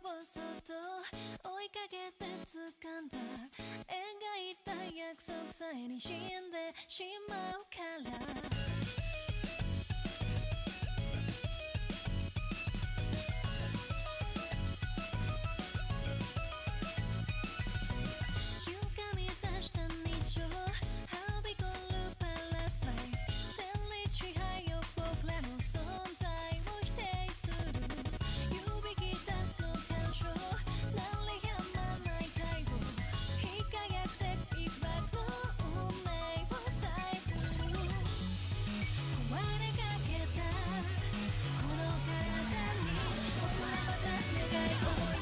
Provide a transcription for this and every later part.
をそっと追いかけて掴んだ描いた約束さえに死んでしまうから歪み出した日常はびこるパラサイト戦慄支配を僕らの存在を否定する指き出すの干渉鳴りやまない会話輝いていくバックの運命を再通壊れかけたこの体に僕らまた願いを置いた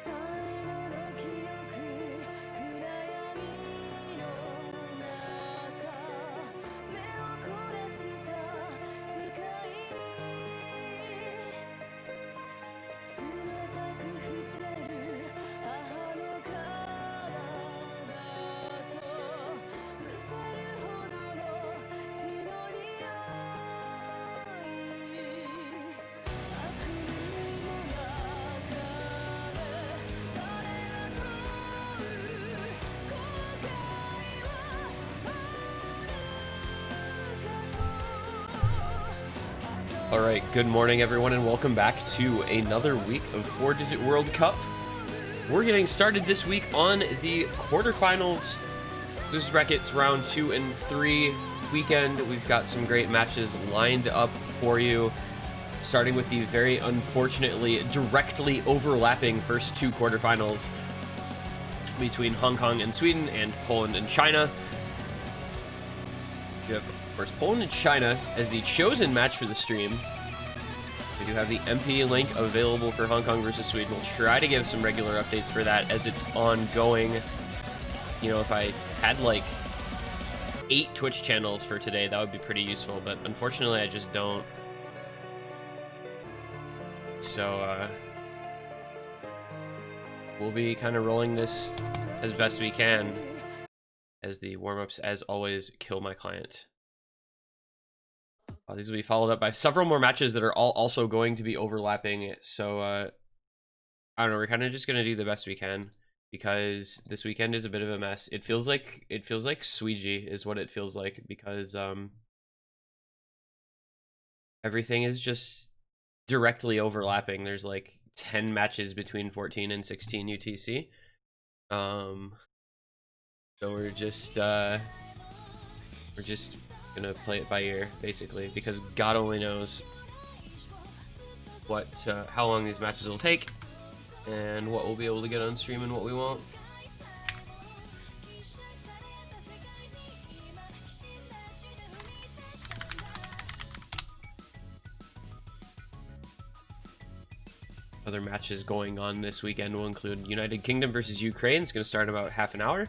最後の記憶暗闇の中目を凝らした世界に冷たく伏せる母の体とむせるほどの血の匂い悪夢の中で誰が問う後悔はAlright, good morning everyone and welcome back to another week of 4-Digit World Cup. We're getting started this week on the quarterfinals. Losers brackets round 2 and 3 weekend. We've got some great matches lined up for you, starting with the very unfortunately directly overlapping first two quarterfinals between Hong Kong and Sweden and Poland and China. You have, of course, Poland and China as the chosen match for the stream. We do have the MP link available for Hong Kong versus Sweden. We'll try to give some regular updates for that as it's ongoing. You know, if I had like 8 Twitch channels for today, that would be pretty useful, but unfortunately I just don't. So, we'll be kind of rolling this as best we can as the warm-ups, as always, kill my client. These will be followed up by several more matches that are all also going to be overlapping. So, I don't know, we're kind of just going to do the best we can because this weekend is a bit of a mess. It feels like Sweegie is what it feels like because everything is just directly overlapping. There's like 10 matches between 14 and 16 UTC. So we're just gonna play it by ear basically because God only knows what how long these matches will take and what we'll be able to get on stream and what we won't. Other matches going on this weekend will include United Kingdom versus Ukraine. It's going to start in about half an hour.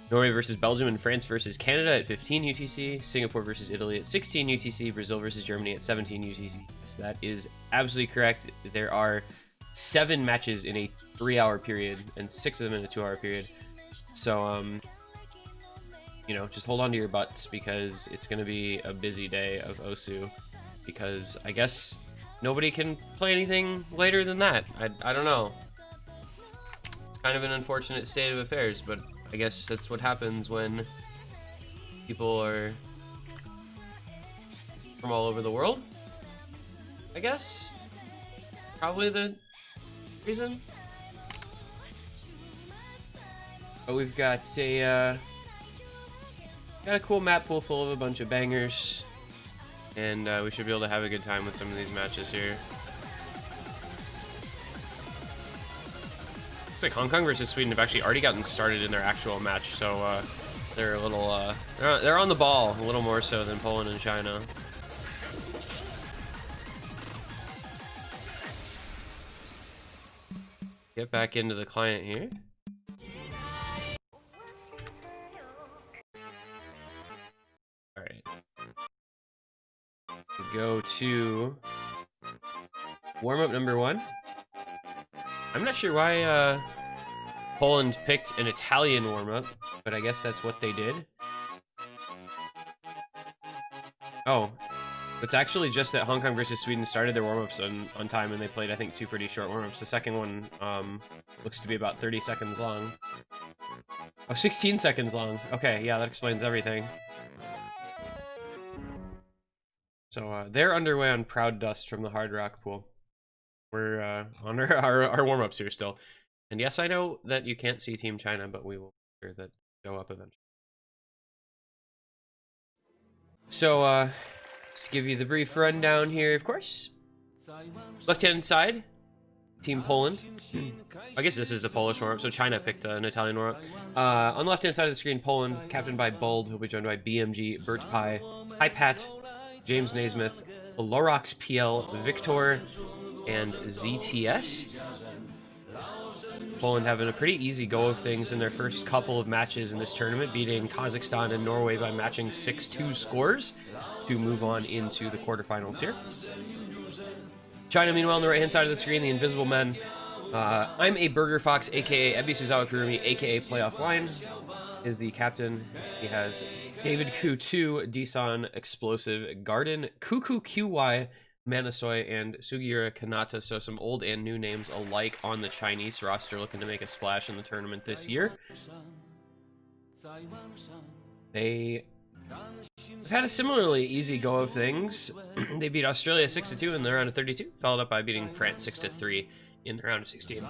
Norway versus Belgium and France versus Canada at 15 UTC. Singapore versus Italy at 16 UTC. Brazil versus Germany at 17 UTC. So that is absolutely correct. There are 7 matches in a 3-hour period and 6 of them in a 2-hour period. So, you know, just hold on to your butts because it's going to be a busy day of Osu because I guess nobody can play anything later than that. I don't know. It's kind of an unfortunate state of affairs, but I guess that's what happens when people are from all over the world. I guess. Probably the reason. But we've got a cool map pool full of a bunch of bangers, and we should be able to have a good time with some of these matches here. Looks like Hong Kong versus Sweden have actually already gotten started in their actual match, so they're a little they're on the ball a little more so than Poland and China. Get back into the client here. All right. Go to warm-up number 1. I'm not sure why Poland picked an Italian warm-up, but I guess that's what they did. Oh, it's actually just that Hong Kong versus Sweden started their warm-ups on time, and they played, I think, 2 pretty short warm-ups. The second one looks to be about 30 seconds long. Oh, 16 seconds long. Okay, yeah, that explains everything. So they're underway on Proud Dust from the Hard Rock pool. We're on our warm-ups here still. And yes, I know that you can't see Team China, but we will make sure that show up eventually. So, just to give you the brief rundown here, of course. Left-hand side, Team Poland. I guess this is the Polish warm-up, so China picked an Italian warm-up. On the left-hand side of the screen, Poland, captained by Bold, who'll be joined by BMG, Bert Pye, Pat, James Naismith, Lorox PL, Victor, and ZTS. Poland having a pretty easy go of things in their first couple of matches in this tournament, beating Kazakhstan and Norway by matching 6-2 scores to move on into the quarterfinals here. China, meanwhile, on the right-hand side of the screen, the Invisible Men. I'm a Burger Fox, aka Ebisuzawa Kurumi, aka Playoff Line, is the captain. He has David Ku2, Disan, Explosive, Garden, Kuku QY, Manasoy, and Sugiura Kanata, so some old and new names alike on the Chinese roster looking to make a splash in the tournament this year. They had a similarly easy go of things. They beat Australia 6-2 in the round of 32, followed up by beating France 6-3 in the round of 16.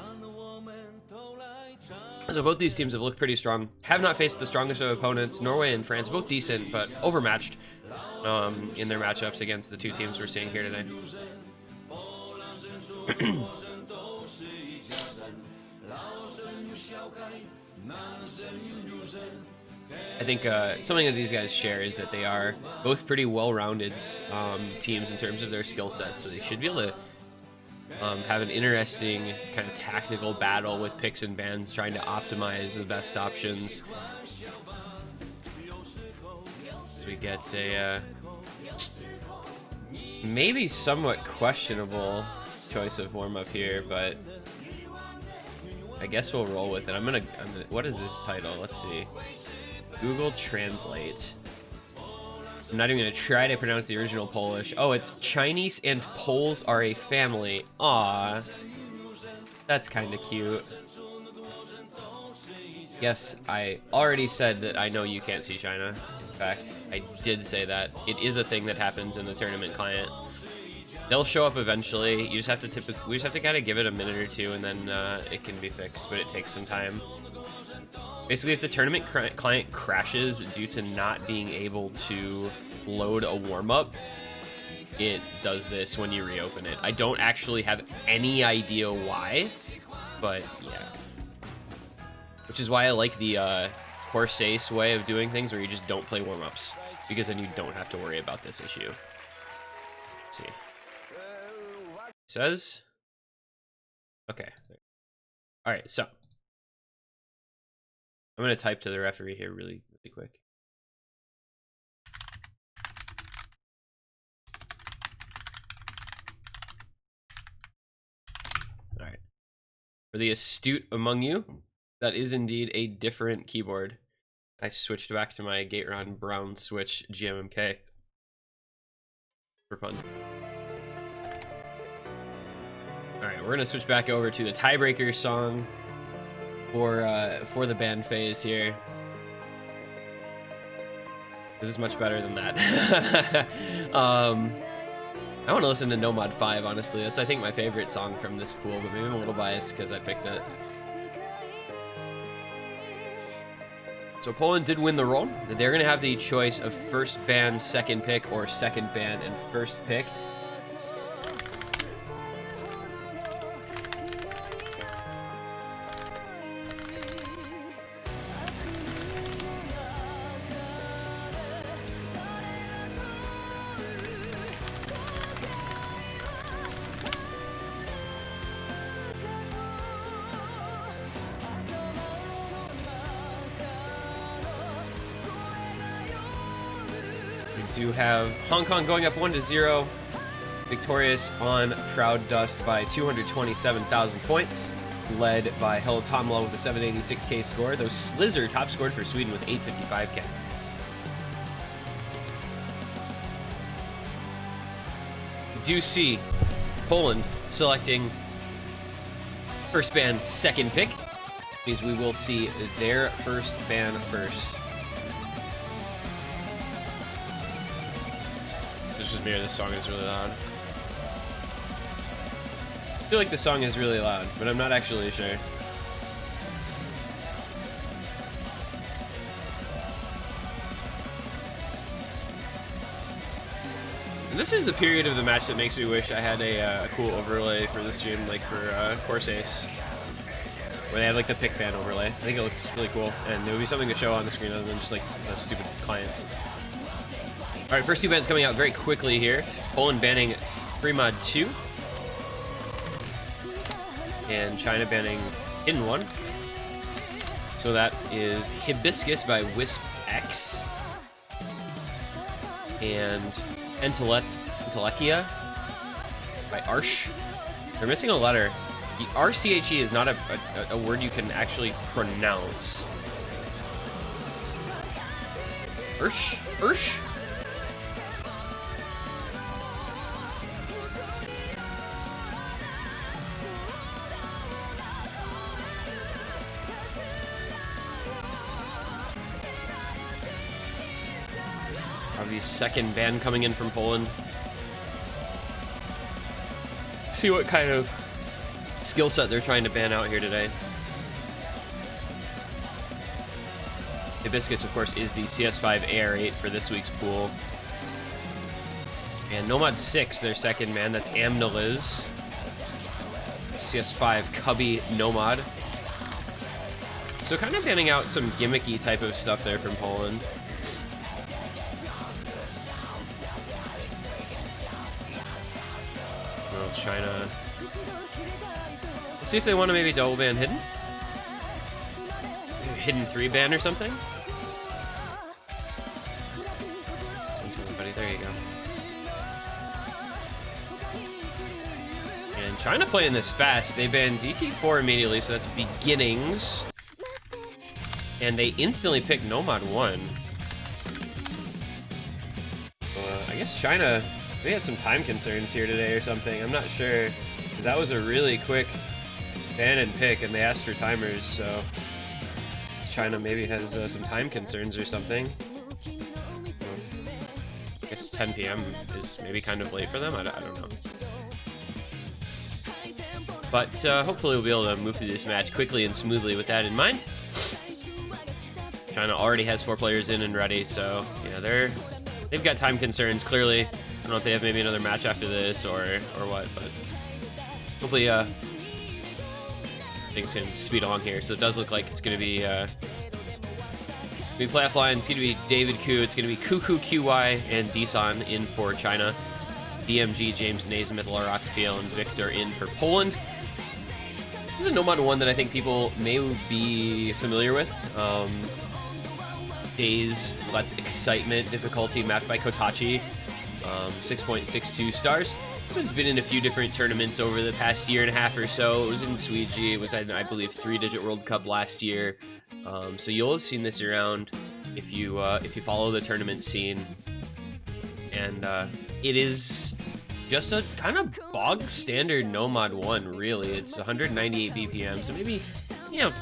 So both these teams have looked pretty strong. Have not faced the strongest of opponents. Norway and France, both decent, but overmatched in their matchups against the two teams we're seeing here today. I think something that these guys share is that they are both pretty well-rounded teams in terms of their skill sets, so they should be able to have an interesting kind of tactical battle with picks and bans, trying to optimize the best options. So we get a maybe somewhat questionable choice of warm-up here, but I guess we'll roll with it. I'm gonna what is this title? Let's see. Google Translate. I'm not even gonna try to pronounce the original Polish. Oh, it's Chinese and Poles are a family. Aww. That's kind of cute. Yes, I already said that I know you can't see China. In fact, I did say that. It is a thing that happens in the tournament client. They'll show up eventually. You just have to we just have to kind of give it a minute or two, and then it can be fixed, but it takes some time. Basically, if the tournament client crashes due to not being able to load a warm-up, it does this when you reopen it. I don't actually have any idea why, but yeah. Which is why I like the Corsace way of doing things, where you just don't play warm-ups, because then you don't have to worry about this issue. Let's see. It says... Okay. Alright, so... I'm going to type to the referee here really quick. All right. For the astute among you, that is indeed a different keyboard. I switched back to my Gateron Brown Switch GMMK for fun. All right, we're going to switch back over to the tiebreaker song for the band phase here. This is much better than that. I want to listen to Nomad 5, honestly. That's, I think, my favorite song from this pool, but maybe I'm a little biased because I picked it. So Poland did win the roll. They're going to have the choice of first band, second pick, or second band and first pick. We do have Hong Kong going up 1-0, victorious on Proud Dust by 227,000 points, led by Hella Tomla with a 786k score, though Slizzer top scored for Sweden with 855k. We do see Poland selecting first band, second pick, means we will see their first band first. It's just me or this song is really loud. I feel like the song is really loud, but I'm not actually sure. And this is the period of the match that makes me wish I had a cool overlay for the stream, like for Course Ace, where they have like the pick band overlay. I think it looks really cool, and there would be something to show on the screen other than just like the stupid clients. All right, first two bans coming out very quickly here. Poland banning Fremod 2. And China banning Hidden 1. So that is Hibiscus by Wisp X. And Entelekia by Arsh. They're missing a letter. The RCHE is not a word you can actually pronounce. Ursh? Ursh? The second ban coming in from Poland. See what kind of skill set they're trying to ban out here today. Hibiscus, of course, is the CS5 AR8 for this week's pool. And Nomad 6, their second man, that's Amnaliz. CS5 Cubby Nomad. So kind of banning out some gimmicky type of stuff there from Poland. China. Let's see if they want to maybe double ban Hidden. Hidden 3 ban or something. Buddy, there you go. And China playing this fast. They banned DT4 immediately, so that's beginnings. And they instantly pick Nomad 1. I guess China, they had some time concerns here today or something. I'm not sure, because that was a really quick ban and pick, and they asked for timers, so China maybe has some time concerns or something. I guess 10 p.m. is maybe kind of late for them. I don't know. But hopefully we'll be able to move through this match quickly and smoothly with that in mind. China already has 4 players in and ready, so yeah, they've got time concerns clearly. I don't know if they have maybe another match after this or what, but hopefully things can speed along here. So it does look like it's going to be playoff line. It's going to be David Koo. It's going to be Cuckoo QY and Disan in for China. BMG, James Naismith, Larox PL, and Victor in for Poland. This is a Nomad 1 that I think people may be familiar with. Days, Let's Excitement difficulty mapped by Kotachi. 6.62 stars. This one's been in a few different tournaments over the past year and a half or so. It was in Suiji. It was at, I believe, 3-digit World Cup last year. So you'll have seen this around if you follow the tournament scene. And it is just a kind of bog standard Nomad 1, really. It's 198 BPM, so maybe, you know,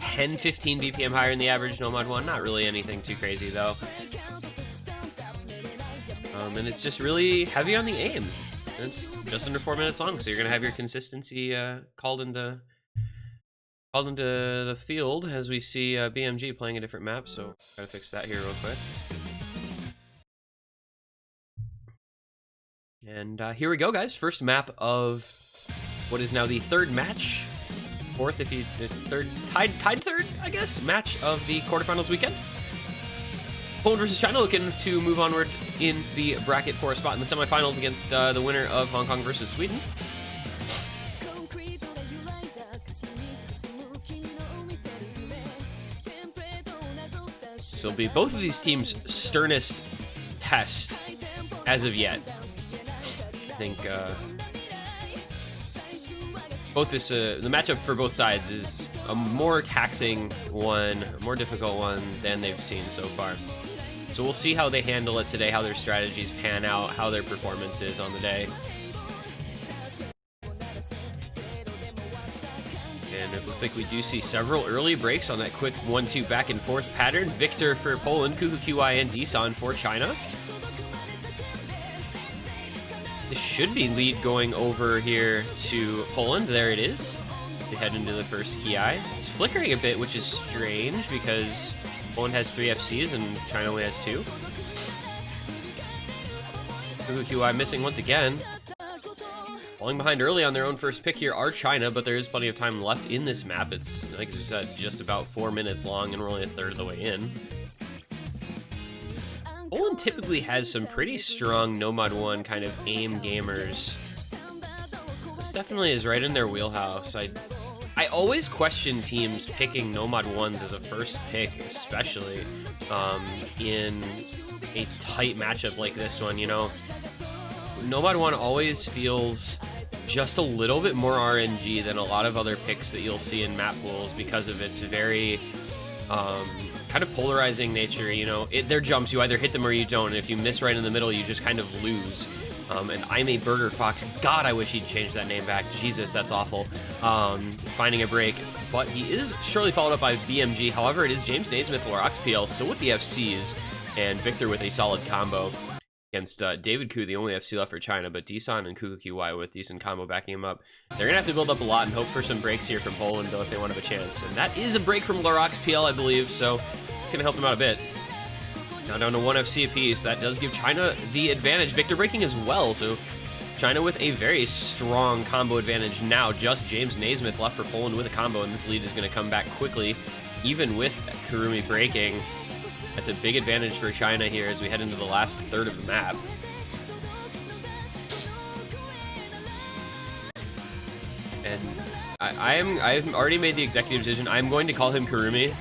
10-15 BPM higher than the average Nomad 1. Not really anything too crazy though. And it's just really heavy on the aim. It's just under 4 minutes long, so you're gonna have your consistency called into the field as we see BMG playing a different map. So gotta fix that here real quick. And here we go, guys. First map of what is now the third match, fourth if you tied third, I guess, match of the quarterfinals weekend. Poland versus China looking to move onward in the bracket for a spot in the semifinals against the winner of Hong Kong versus Sweden. This will be both of these teams' sternest test as of yet. I think the matchup for both sides is a more taxing one, a more difficult one than they've seen so far. So we'll see how they handle it today, how their strategies pan out, how their performance is on the day. And it looks like we do see several early breaks on that quick 1-2 back and forth pattern. Victor for Poland, KuKuQI and Dson for China. This should be lead going over here to Poland. There it is. They head into the first Ki. It's flickering a bit, which is strange because Poland has 3 FCs and China only has 2. KuKuQI missing once again. Falling behind early on their own first pick here are China, but there is plenty of time left in this map. It's, like we said, just about 4 minutes long and we're only a third of the way in. Poland typically has some pretty strong Nomad 1 kind of aim gamers. This definitely is right in their wheelhouse. I always question teams picking Nomad 1s as a first pick, especially in a tight matchup like this one, you know. Nomad 1 always feels just a little bit more RNG than a lot of other picks that you'll see in map pools because of its very kind of polarizing nature, you know. Their jumps, you either hit them or you don't, and if you miss right in the middle, you just kind of lose. And I'm a Burger Fox. God, I wish he'd change that name back. Jesus, that's awful. Finding a break, but he is surely followed up by BMG. However, it is James Naismith, LaRoxPL, still with the FCs, and Victor with a solid combo against David Koo, the only FC left for China, but Dson and KuKuQI with decent combo backing him up. They're gonna have to build up a lot and hope for some breaks here from Poland, though, if they want to have a chance. And that is a break from LaRoxPL, I believe, so it's gonna help them out a bit. Now down to 1 FC apiece. That does give China the advantage. Victor breaking as well, so China with a very strong combo advantage now. Just James Naismith left for Poland with a combo, and this lead is going to come back quickly, even with Kurumi breaking. That's a big advantage for China here as we head into the last third of the map. And I've already made the executive decision. I'm going to call him Kurumi.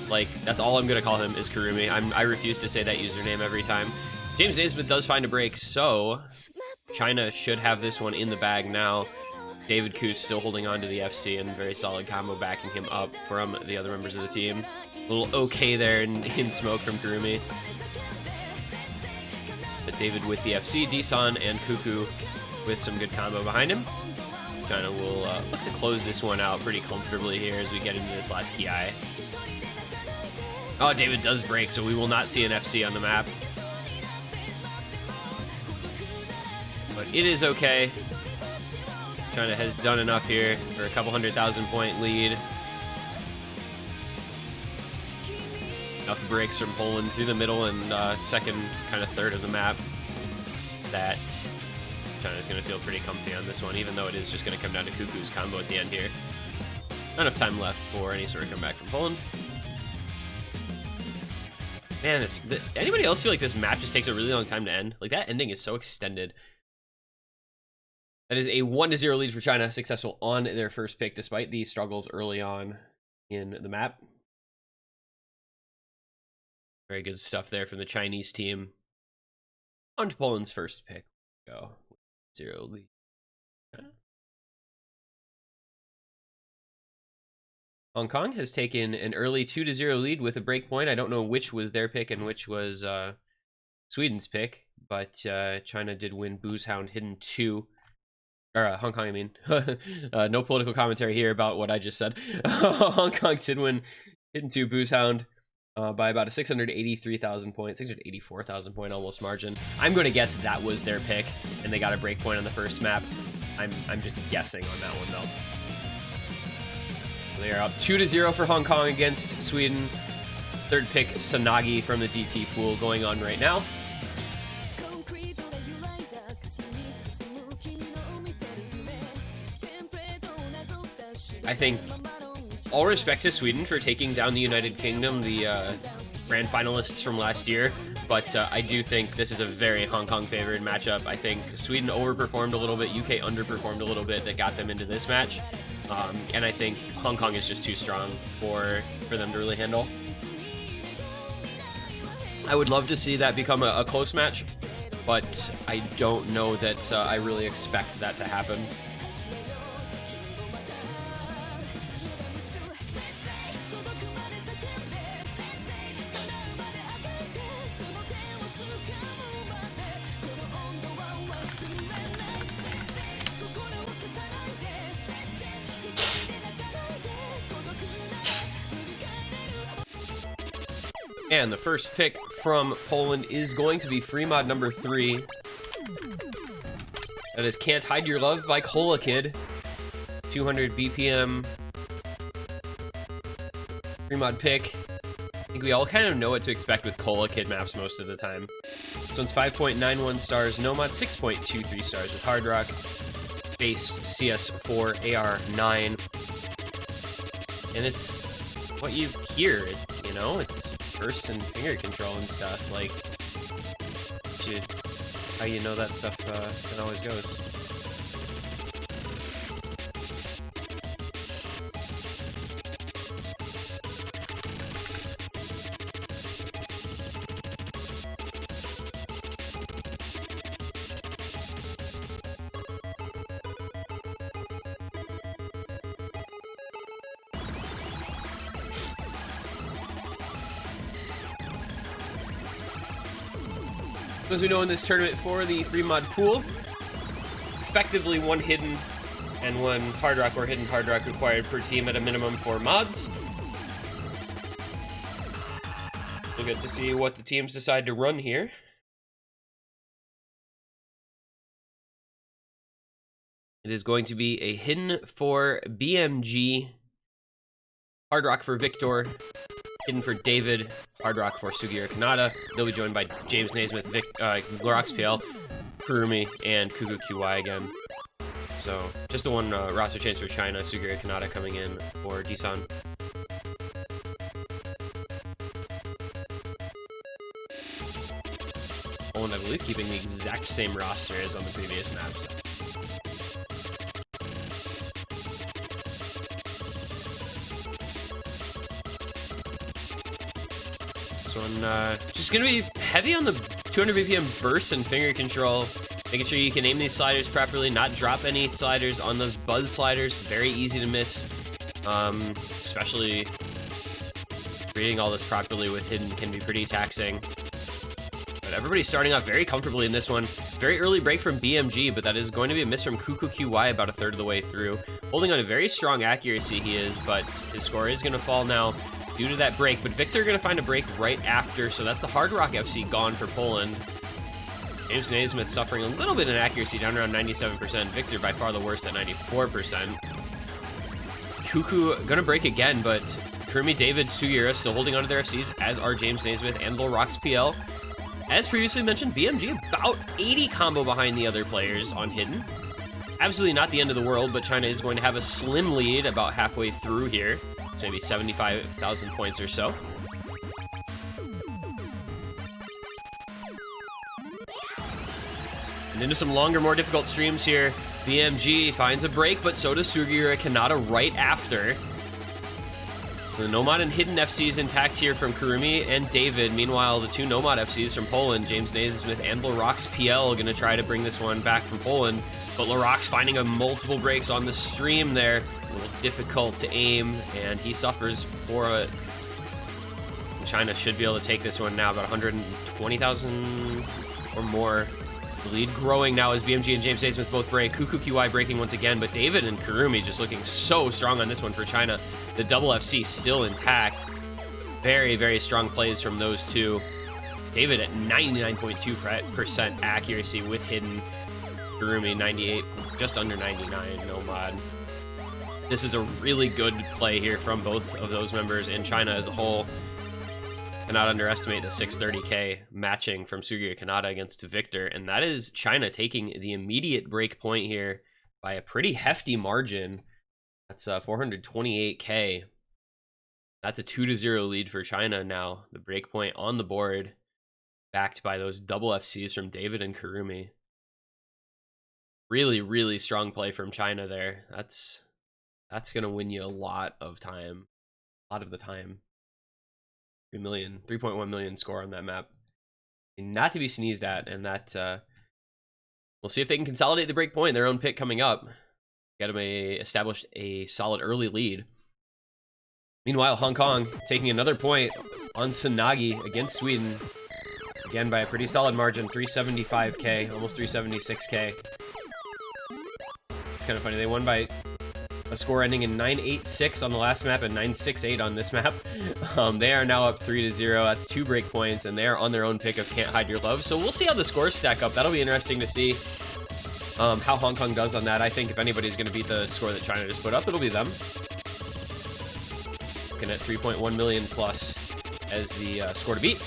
Like, that's all I'm going to call him is Kurumi. I refuse to say that username every time. James Naismith does find a break, so China should have this one in the bag now. David Koo still holding on to the FC and very solid combo backing him up from the other members of the team. A little okay there in smoke from Kurumi. But David with the FC, Dson and Kuku with some good combo behind him. China will look to close this one out pretty comfortably here as we get into this last Ki. Oh, David does break, so we will not see an FC on the map. But it is okay. China has done enough here for a couple 100,000 point lead. Enough breaks from Poland through the middle and second kind of third of the map that China's going to feel pretty comfy on this one, even though it is just going to come down to Kuku's combo at the end here. Not enough time left for any sort of comeback from Poland. Man, anybody else feel like this map just takes a really long time to end? Like, that ending is so extended. That is a 1-0 lead for China, successful on their first pick, despite the struggles early on in the map. Very good stuff there from the Chinese team. On to Poland's first pick. Go. 0 lead. China. Hong Kong has taken an early 2-0 lead with a break point. I don't know which was their pick and which was Sweden's pick, but China did win Booze Hound Hidden 2. or Hong Kong, I mean. No political commentary here about what I just said. Hong Kong did win Hidden 2 Booze Hound by about a 683,000 point, 684,000 point almost margin. I'm going to guess that was their pick, and they got a break point on the first map. I'm just guessing on that one, though. They are up 2-0 for Hong Kong against Sweden. Third pick, Sanagi from the DT pool going on right now. I think all respect to Sweden for taking down the United Kingdom, the grand finalists from last year, but I do think this is a very Hong Kong favored matchup. I think Sweden overperformed a little bit, UK underperformed a little bit, that got them into this match, and I think Hong Kong is just too strong for them to really handle. I would love to see that become a close match, but I don't know that I really expect that to happen. And the first pick from Poland is going to be free mod number 3. That is Can't Hide Your Love by Cola Kid. 200 BPM free mod pick. I think we all kind of know what to expect with Cola Kid maps most of the time. This one's 5.91 stars, Nomad 6.23 stars with Hard Rock, base CS4 AR9. And it's what you hear, you know? It's burst and finger control and stuff, like, how you know that stuff it always goes. As we know in this tournament for the free mod pool, effectively one hidden and one hard rock or hidden hard rock required per team at a minimum for mods. We'll get to see what the teams decide to run here. It is going to be a hidden for BMG, hard rock for Victor, hidden for David, hard rock for Sugiura Kanata. They'll be joined by James Naismith, LoRoxPL, Kurumi, and Kuku QY again. So just the one roster change for China, Sugiura Kanata coming in for Disan. Poland, I believe, keeping the exact same roster as on the previous maps. Just gonna be heavy on the 200 BPM burst and finger control, making sure you can aim these sliders properly, not drop any sliders on those buzz sliders. Very easy to miss, especially reading all this properly with hidden can be pretty taxing. But everybody's starting off very comfortably in this one. Very early break from BMG, but that is going to be a miss from Kuku QY about a third of the way through. Holding on a very strong accuracy he is, but his score is going to fall now due to that break, but Victor going to find a break right after, so that's the Hard Rock FC gone for Poland. James Naismith suffering a little bit in accuracy, down around 97%. Victor by far the worst at 94%. Kuku going to break again, but Kurumi, David, Sugiura still holding onto their FCs, as are James Naismith and LoRoxPL. As previously mentioned, BMG about 80 combo behind the other players on Hidden. Absolutely not the end of the world, but China is going to have a slim lead about halfway through here. Maybe 75,000 points or so. And into some longer, more difficult streams here. BMG finds a break, but so does Sugiura Kanata right after. So the Nomad and Hidden FCs intact here from Kurumi and David. Meanwhile, the two Nomad FCs from Poland, James Naismith and LoRoxPL, going to try to bring this one back from Poland. But LoRox finding a multiple breaks on the stream there. A little difficult to aim, and he suffers for it. China should be able to take this one now, about 120,000 or more The lead growing now as BMG and James Naismith both break. Cuckoo QI breaking once again, but David and Kurumi just looking so strong on this one for China. The double FC still intact. Very, very strong plays from those two. David at 99.2% accuracy with hidden. Kurumi 98, just under 99, no mod. This is a really good play here from both of those members, and China as a whole. Cannot underestimate the 630k matching from Sugiura Kanata against Victor, and that is China taking the immediate break point here by a pretty hefty margin. That's 428k. That's a 2-0 lead for China now. The break point on the board, backed by those double FCs from David and Kurumi. Really, really strong play from China there. That's gonna win you a lot of time, a lot of the time. 3.1 million score on that map, not to be sneezed at, and that we'll see if they can consolidate the break point. Their own pick coming up, get them established a solid early lead. Meanwhile, Hong Kong taking another point on Tsunagi against Sweden, again by a pretty solid margin, 375k, almost 376k. It's kind of funny, they won by a score ending in 986 on the last map and 968 on this map. They are now up 3-0. That's 2 break points, and they are on their own pick of Can't Hide Your Love. So we'll see how the scores stack up. That'll be interesting to see how Hong Kong does on that. I think if anybody's going to beat the score that China just put up, it'll be them. Looking at 3.1 million plus as the score to beat.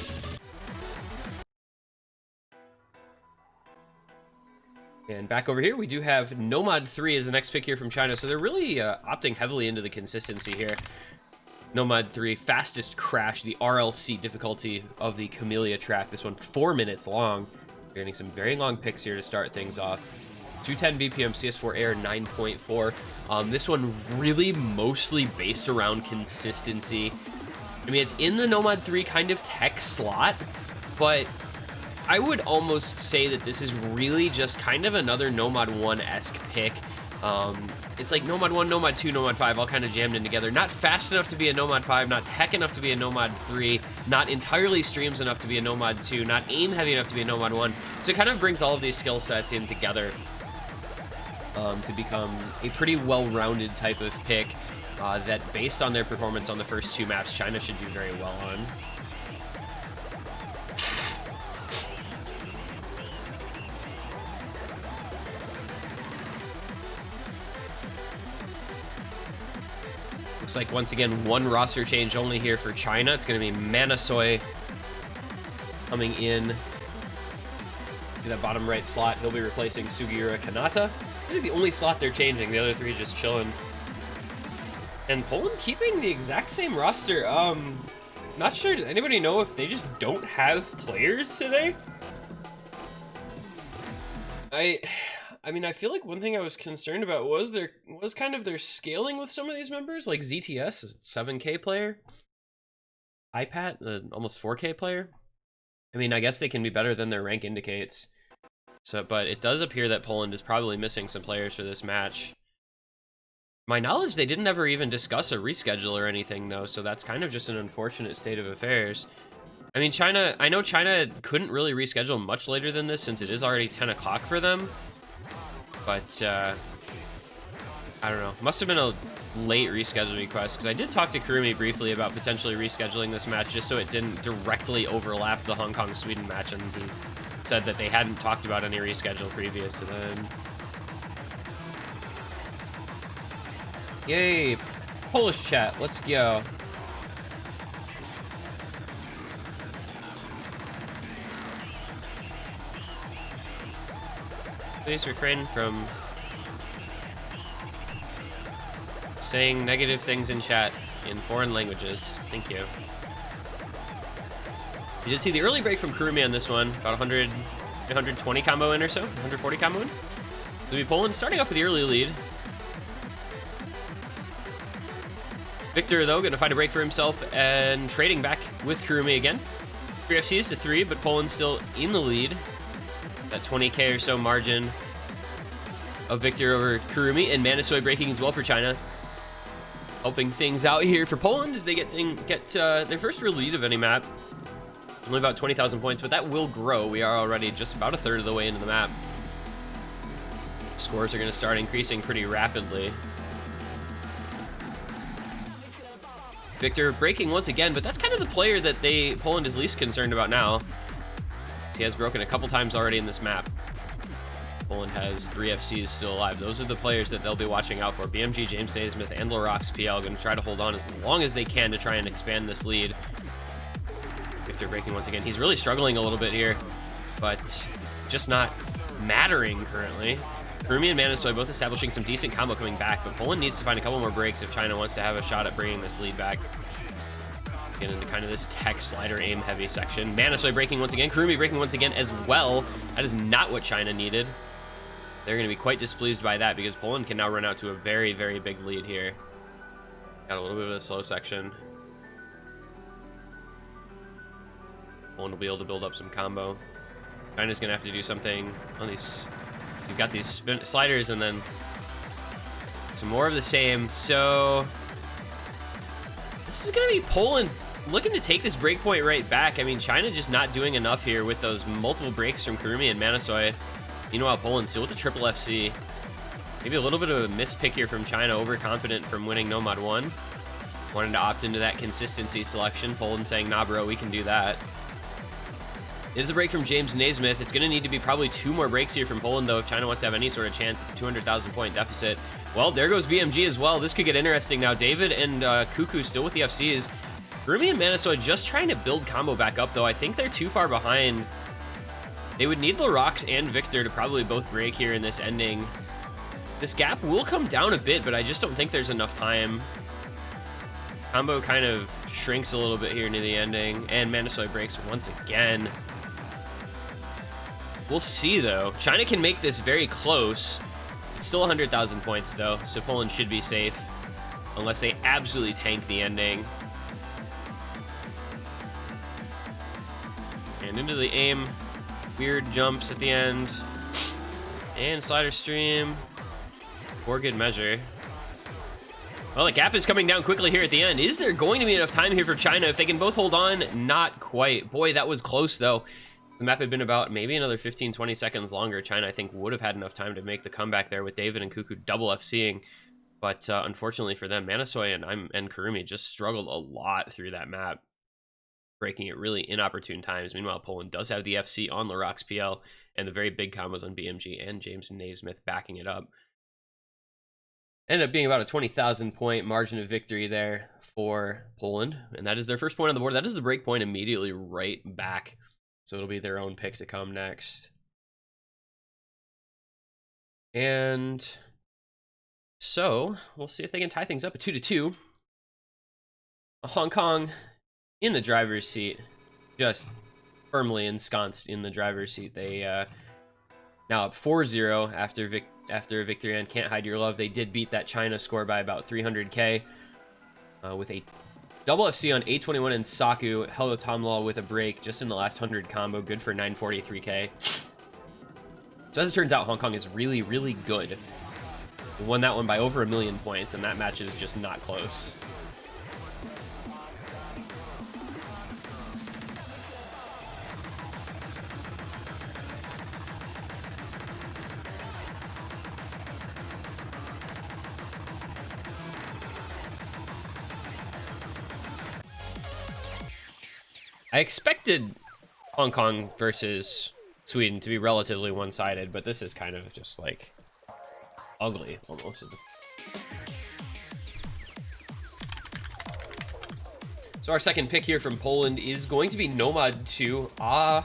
And back over here, we do have Nomad 3 as the next pick here from China. So they're really opting heavily into the consistency here. Nomad 3, fastest crash, the RLC difficulty of the Camellia track. This one 4 minutes long. We're getting some very long picks here to start things off. 210 BPM, CS4 Air 9.4. This one really mostly based around consistency. I mean, it's in the Nomad 3 kind of tech slot, but I would almost say that this is really just kind of another Nomad 1-esque pick. It's like Nomad 1, Nomad 2, Nomad 5 all kind of jammed in together. Not fast enough to be a Nomad 5, not tech enough to be a Nomad 3, not entirely streams enough to be a Nomad 2, not aim heavy enough to be a Nomad 1. So it kind of brings all of these skill sets in together to become a pretty well-rounded type of pick that, based on their performance on the first 2 maps, China should do very well on. Looks like, once again, 1 roster change only here for China. It's going to be Manasoy coming in to that bottom right slot. He'll be replacing Sugiura Kanata. This is the only slot they're changing. The other 3 just chilling. And Poland keeping the exact same roster. Not sure. Does anybody know if they just don't have players today? I mean, I feel like one thing I was concerned about was kind of their scaling with some of these members, like ZTS, 7K player, iPat, the almost 4K player. I mean, I guess they can be better than their rank indicates. So, but it does appear that Poland is probably missing some players for this match. My knowledge, they didn't ever even discuss a reschedule or anything, though, so that's kind of just an unfortunate state of affairs. I mean, I know China couldn't really reschedule much later than this since it is already 10 o'clock for them. But, I don't know. Must have been a late reschedule request, because I did talk to Kurumi briefly about potentially rescheduling this match just so it didn't directly overlap the Hong Kong-Sweden match, and he said that they hadn't talked about any reschedule previous to then. Yay! Polish chat, let's go. Please refrain from saying negative things in chat in foreign languages. Thank you. You did see the early break from Kurumi on this one. About 120 combo in or so. 140 combo in. So we Poland starting off with the early lead. Victor, though, going to find a break for himself and trading back with Kurumi again. 3 FCs to 3, but Poland still in the lead. That 20k or so margin of Victor over Kurumi, and Manasoy breaking as well for China. Helping things out here for Poland as they get their first real lead of any map. Only about 20,000 points, but that will grow. We are already just about a third of the way into the map. Scores are going to start increasing pretty rapidly. Victor breaking once again, but that's kind of the player that Poland is least concerned about now. He has broken a couple times already in this map. Poland has 3 FCs still alive. Those are the players that they'll be watching out for. BMG, James Naismith, and Larox PL going to try to hold on as long as they can to try and expand this lead. Victor breaking once again. He's really struggling a little bit here, but just not mattering currently. Kurumi and Manasoy both establishing some decent combo coming back, but Poland needs to find a couple more breaks if China wants to have a shot at bringing this lead back. Get into kind of this tech slider aim heavy section. Manasoy breaking once again. Kurumi breaking once again as well. That is not what China needed. They're going to be quite displeased by that because Poland can now run out to a very, very big lead here. Got a little bit of a slow section. Poland will be able to build up some combo. China's going to have to do something on these. You've got these sliders and then some more of the same. So this is going to be Poland looking to take this breakpoint right back. I mean, China just not doing enough here with those multiple breaks from Kurumi and Manasoy. Meanwhile, Poland still with the triple FC. Maybe a little bit of a mispick here from China, overconfident from winning Nomad 1. Wanted to opt into that consistency selection. Poland saying, nah, bro, we can do that. It is a break from James Naismith. It's going to need to be probably 2 more breaks here from Poland, though, if China wants to have any sort of chance. It's a 200,000 point deficit. Well, there goes BMG as well. This could get interesting now. David and Cuckoo still with the FCs. Kurumi and Manasoy just trying to build combo back up, though. I think they're too far behind. They would need Larox and Victor to probably both break here in this ending. This gap will come down a bit, but I just don't think there's enough time. Combo kind of shrinks a little bit here near the ending, and Manasoy breaks once again. We'll see, though. China can make this very close. It's still 100,000 points, though, so Poland should be safe, unless they absolutely tank the ending. And into the aim. Weird jumps at the end. And slider stream. For good measure. Well, the gap is coming down quickly here at the end. Is there going to be enough time here for China if they can both hold on? Not quite. Boy, that was close, though. The map had been about maybe another 15-20 seconds longer. China, I think, would have had enough time to make the comeback there with David and Cuckoo double FCing. But unfortunately for them, Manasoy and Kurumi just struggled a lot through that map, breaking at really inopportune times. Meanwhile, Poland does have the FC on Larox PL and the very big combos on BMG and James Naismith backing it up. Ended up being about a 20,000 point margin of victory there for Poland, and that is their first point on the board. That is the break point immediately right back. So it'll be their own pick to come next. And so we'll see if they can tie things up at 2-2. Hong Kong in the driver's seat, just firmly ensconced in the driver's seat. They now up 4-0 after victory on Can't Hide Your Love. They did beat that China score by about 300k with a double FC on A21 and Saku. Hello Tomlaw with a break just in the last 100 combo. Good for 943k. So as it turns out, Hong Kong is really, really good. They won that one by over 1 million points, and that match is just not close. I expected Hong Kong versus Sweden to be relatively one-sided, but this is kind of just like ugly almost. So our second pick here from Poland is going to be Nomad 2 plus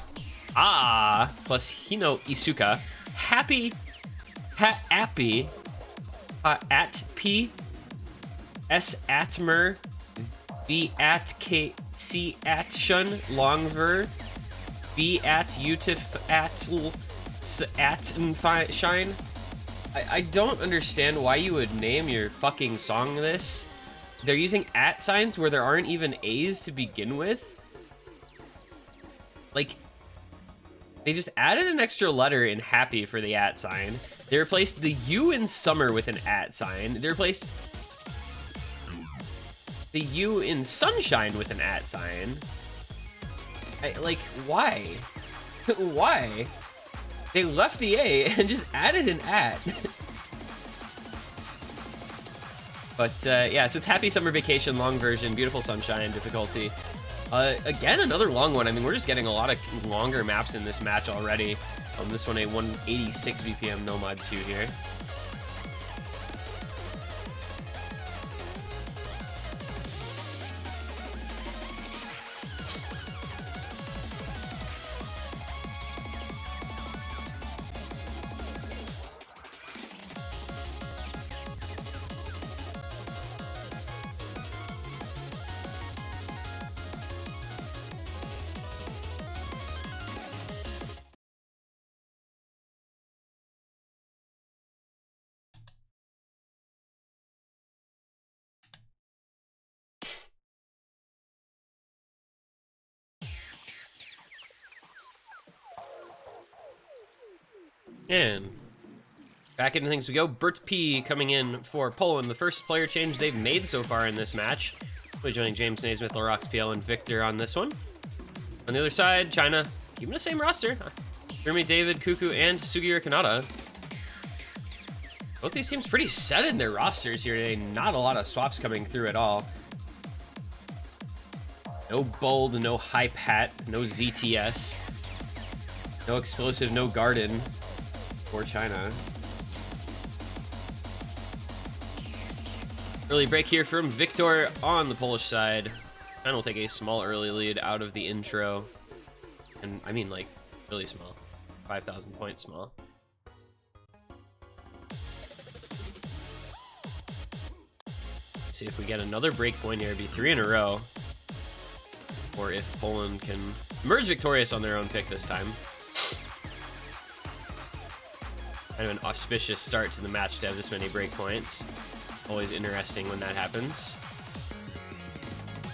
Hino Isuka. Appy at P S Atmer V at K C at Shun Longver B at Utif at Shine. I don't understand why you would name your fucking song this. They're using at signs where there aren't even A's to begin with. Like, they just added an extra letter in happy for the at sign. They replaced the U in summer with an at sign. They replaced the U in sunshine with an at sign. Like, why? Why? They left the A and just added an at. But yeah, so it's Happy Summer Vacation, long version, beautiful sunshine, difficulty. Again, another long one. I mean, we're just getting a lot of longer maps in this match already. This one, a 186 BPM Nomad 2 here. And back into things we go. Bert P coming in for Poland, the first player change they've made so far in this match. We're joining James Naismith, Lorax PL, and Victor on this one. On the other side, China keeping the same roster. Jeremy, David, Cuckoo, and Sugiura Kanata. Both these teams pretty set in their rosters here today. Not a lot of swaps coming through at all. No Bold, no Hype Hat, no ZTS. No Explosive, no Garden for China. Early break here from Victor on the Polish side. China will take a small early lead out of the intro. And I mean, like, really small. 5,000 points small. See if we get another break point here. It'd be 3 in a row. Or if Poland can emerge victorious on their own pick this time. Kind of an auspicious start to the match to have this many breakpoints. Always interesting when that happens.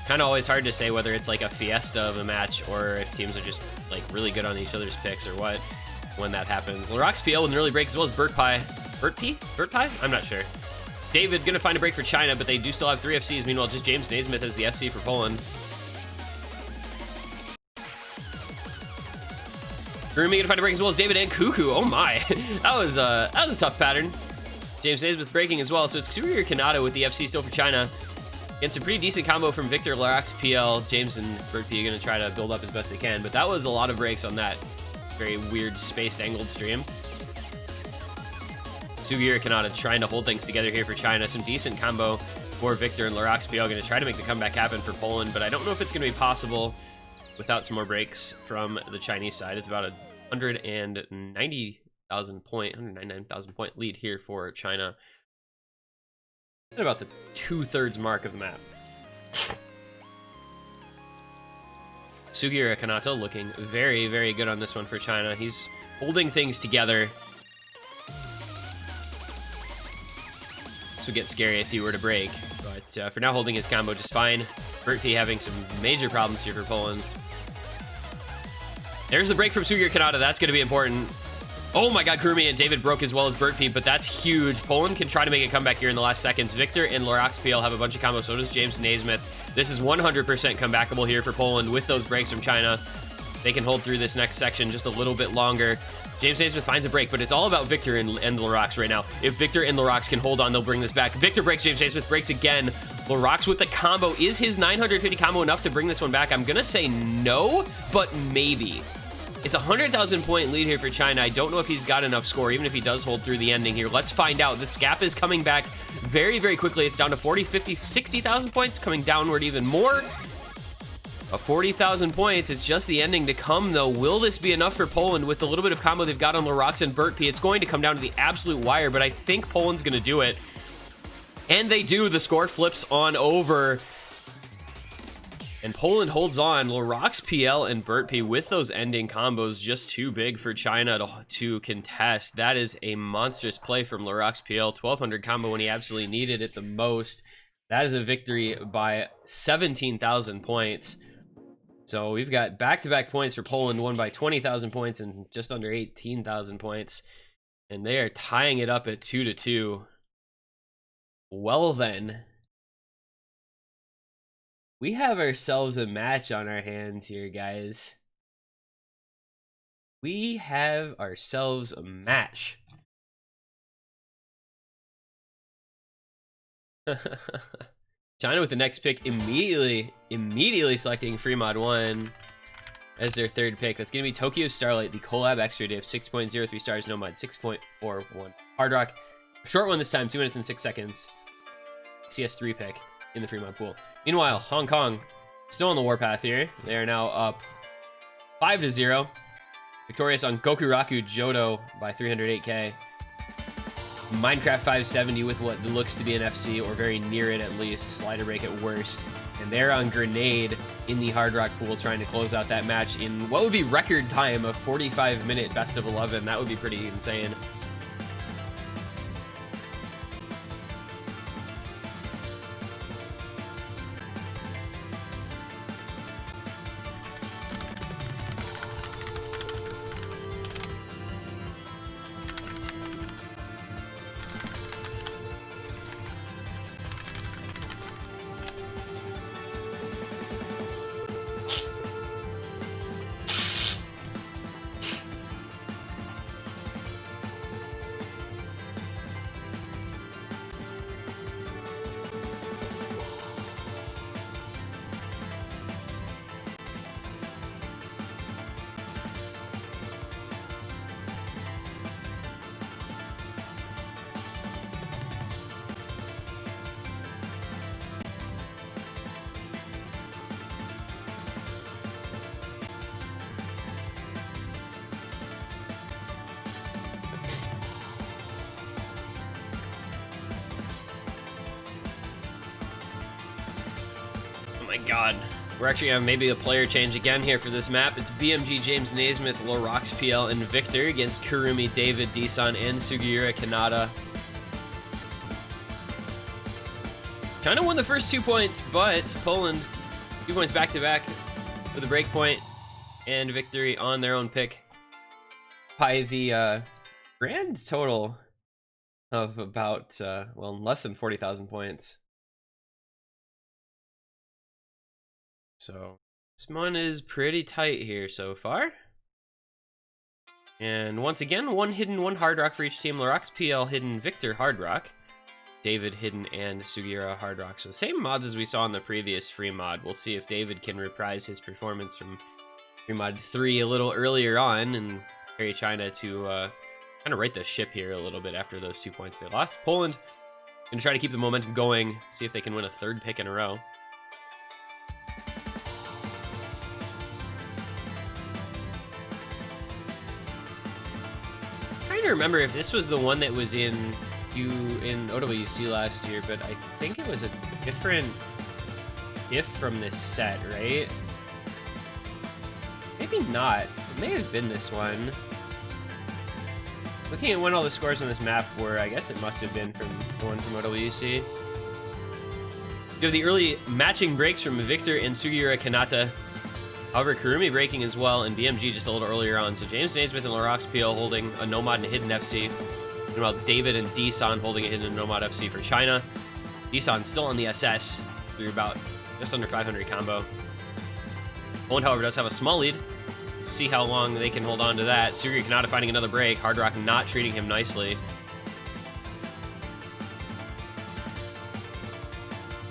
Kind of always hard to say whether it's like a fiesta of a match or if teams are just like really good on each other's picks or what when that happens. Lorax PL with an early break as well as Bert Pie. Bert P? Bert Pie? I'm not sure. David gonna find a break for China, but they do still have 3 FCs. Meanwhile, just James Naismith as the FC for Poland. Rumi gonna find a break as well as David and Cuckoo. Oh my, that was a tough pattern. James Naismith breaking as well, so it's Sugiura Kanata with the FC still for China. Against a pretty decent combo from Victor, Lorax PL. James and Bert P are gonna try to build up as best they can, but that was a lot of breaks on that very weird spaced angled stream. Sugiura Kanata trying to hold things together here for China. Some decent combo for Victor and Lorax PL. Gonna try to make the comeback happen for Poland, but I don't know if it's gonna be possible without some more breaks from the Chinese side. It's about a 199,000 point lead here for China. At about the 2/3 mark of the map. Sugiura Kanata looking very, very good on this one for China. He's holding things together. This would get scary if he were to break, but for now holding his combo just fine. Bert P having some major problems here for Poland. There's the break from Sugiura Kanata. That's going to be important. Oh my god, Kurumi and David broke as well as Bert P, but that's huge. Poland can try to make a comeback here in the last seconds. Victor and Lorax PL have a bunch of combos, so does James Naismith. This is 100% comebackable here for Poland with those breaks from China. They can hold through this next section just a little bit longer. James Naismith finds a break, but it's all about Victor and Lorax right now. If Victor and Lorax can hold on, they'll bring this back. Victor breaks, James Naismith breaks again. Lorax with the combo. Is his 950 combo enough to bring this one back? I'm gonna say no, but maybe. It's a 100,000 point lead here for China. I don't know if he's got enough score, even if he does hold through the ending here. Let's find out. This gap is coming back very, very quickly. It's down to 40, 50, 60,000 points, coming downward even more. 40,000 points. It's just the ending to come, though. Will this be enough for Poland with a little bit of combo they've got on Lorax and Bert P? It's going to come down to the absolute wire, but I think Poland's going to do it. And they do. The score flips on over. And Poland holds on. Lorax PL and Bert P with those ending combos just too big for China to contest. That is a monstrous play from Lorax PL. 1,200 combo when he absolutely needed it the most. That is a victory by 17,000 points. So we've got back-to-back points for Poland, won by 20,000 points and just under 18,000 points. And they are tying it up at 2-2. Well then. We have ourselves a match on our hands here, guys. We have ourselves a match. China with the next pick immediately selecting Fremod 1 as their third pick. That's going to be Tokyo Starlight, the collab extra. They have 6.03 stars, Nomad 6.41. Hard Rock, a short one this time, 2 minutes and 6 seconds. CS3 pick in the Fremod pool. Meanwhile, Hong Kong still on the warpath here. They are now up 5-0. Victorious on Gokuraku Johto by 308k. Minecraft 570 with what looks to be an FC, or very near it at least. Slider break at worst. And they're on Grenade in the Hard Rock pool, trying to close out that match in what would be record time of 45-minute best of 11. That would be pretty insane. My god. We're actually gonna have maybe a player change again here for this map. It's BMG, James Naismith, Lorax PL, and Victor against Kurumi, David, Disan, and Sugiura Kanata. China won the first 2 points, but Poland 2 points back to back with a break point and victory on their own pick by the grand total of about, well, less than 40,000 points. So this one is pretty tight here so far. And once again, one hidden, one hard rock for each team. Lorax PL hidden, Victor hard rock, David hidden, and Sugiura hard rock. So same mods as we saw in the previous free mod. We'll see if David can reprise his performance from free mod 3 a little earlier on and carry China to kind of right the ship here a little bit after those 2 points they lost. Poland gonna try to keep the momentum going, see if they can win a third pick in a row. To remember if this was the one that was in OWC last year, but I think it was a different if from this set, right? Maybe not. It may have been this one. Looking at when all the scores on this map were, I guess it must have been from the one from OWC. You have the early matching breaks from Victor and Sugiura Kanata. However, Kurumi breaking as well, and BMG just a little earlier on. So James Naismith and Lorax PL holding a Nomad and a hidden FC. Meanwhile, David and Disan holding a hidden Nomad FC for China. Disan still on the SS. We're about just under 500 combo. Poland, however, does have a small lead. Let's see how long they can hold on to that. Sugiura Kanata finding another break. Hard Rock not treating him nicely.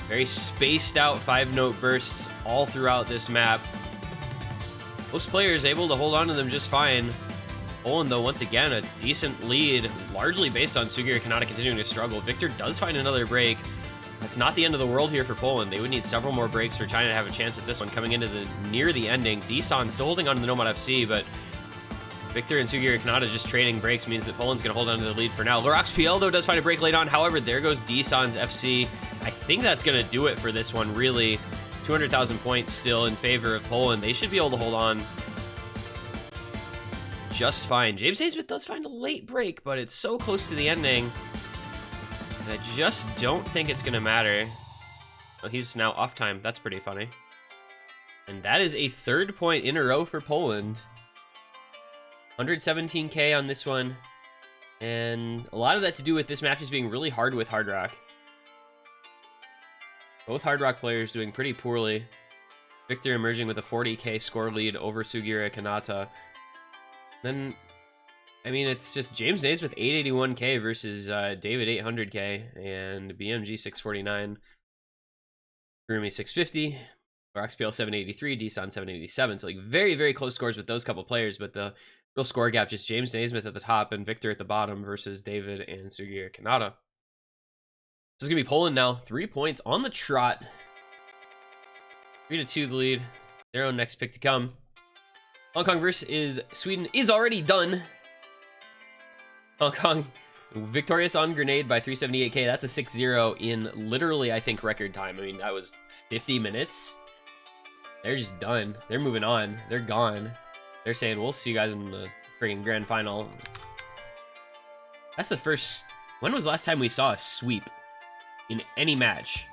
Very spaced out 5-note bursts all throughout this map. Most players able to hold on to them just fine. Poland, though, once again, a decent lead, largely based on Sugiura Kanata continuing to struggle. Victor does find another break. That's not the end of the world here for Poland. They would need several more breaks for China to have a chance at this one. Coming into near the ending, Disan still holding on to the Nomad FC, but Victor and Sugiura Kanata just trading breaks means that Poland's going to hold on to the lead for now. Lorax PL, though, does find a break late on. However, there goes Disan's FC. I think that's going to do it for this one, really. 200,000 points still in favor of Poland. They should be able to hold on just fine. James Naismith does find a late break, but it's so close to the ending that I just don't think it's going to matter. Oh, he's now off time. That's pretty funny. And that is a third point in a row for Poland. 117k on this one. And a lot of that to do with this match is being really hard with Hard Rock. Both Hard Rock players doing pretty poorly. Victor emerging with a 40k score lead over Sugiura Kanata. Then, I mean, it's just James Naismith 881k versus David 800k and BMG 649. Kurumi 650. Roxpl 783, Dson 787. So like very, very close scores with those couple players, but the real score gap just James Naismith at the top and Victor at the bottom versus David and Sugiura Kanata. This is gonna be Poland now. 3 points on the trot. 3-2 the lead. Their own next pick to come. Hong Kong versus Sweden is already done. Hong Kong victorious on Grenade by 378k. That's a 6-0 in literally, I think, record time. I mean, that was 50 minutes. They're just done. They're moving on. They're gone. They're saying, we'll see you guys in the friggin' grand final. That's the first... When was the last time we saw a sweep in any match?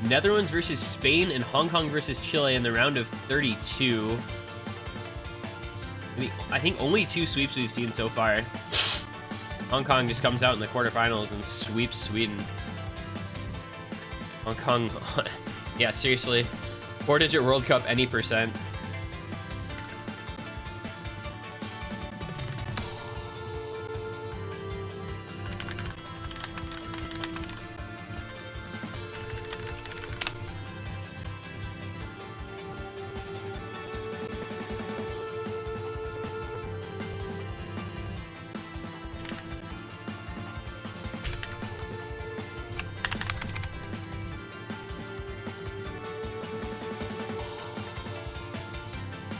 Netherlands versus Spain and Hong Kong versus Chile in the round of 32. I think only 2 sweeps we've seen so far. Hong Kong just comes out in the quarterfinals and sweeps Sweden. Hong Kong, yeah, seriously. 4-digit World Cup any percent.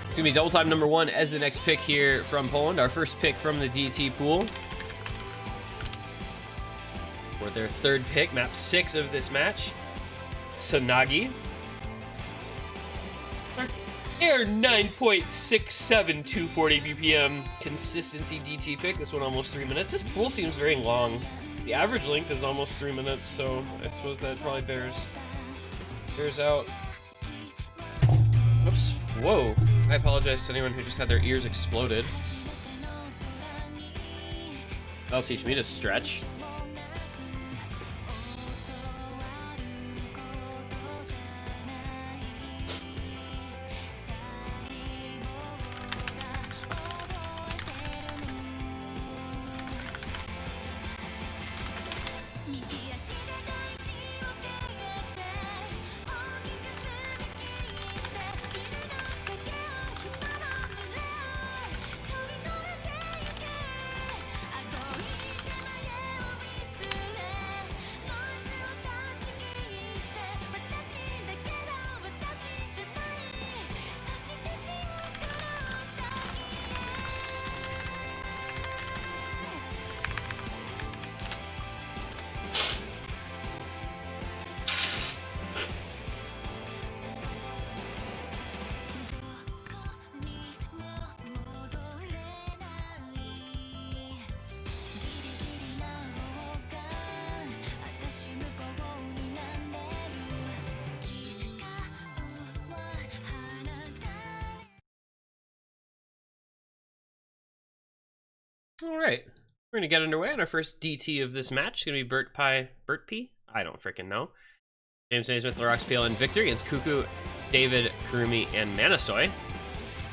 It's gonna be double time number 1 as the next pick here from Poland. Our first pick from the DT pool. For their 3rd pick, map 6 of this match. Sanagi. Air 9.67, 240 BPM consistency DT pick. This one almost 3 minutes. This pool seems very long. The average length is almost 3 minutes, so I suppose that probably bears out. Whoops. Whoa. I apologize to anyone who just had their ears exploded. That'll teach me to stretch. All right, we're gonna get underway on our first DT of this match. It's gonna be Bert P? I don't freaking know. James Naismith, Roxpl, and Victor against Cuckoo, David, Kurumi, and Manasoy.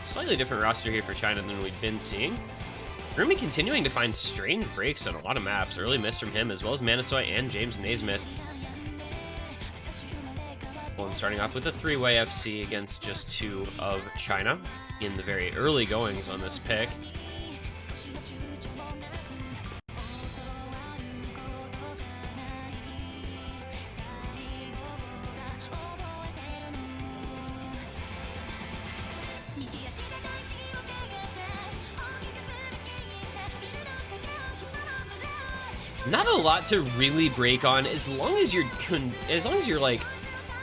Slightly different roster here for China than we've been seeing. Kurumi continuing to find strange breaks on a lot of maps. Early miss from him, as well as Manasoy and James Naismith. Poland starting off with a 3-way FC against just 2 of China in the very early goings on this pick. Not a lot to really break on as long as you're like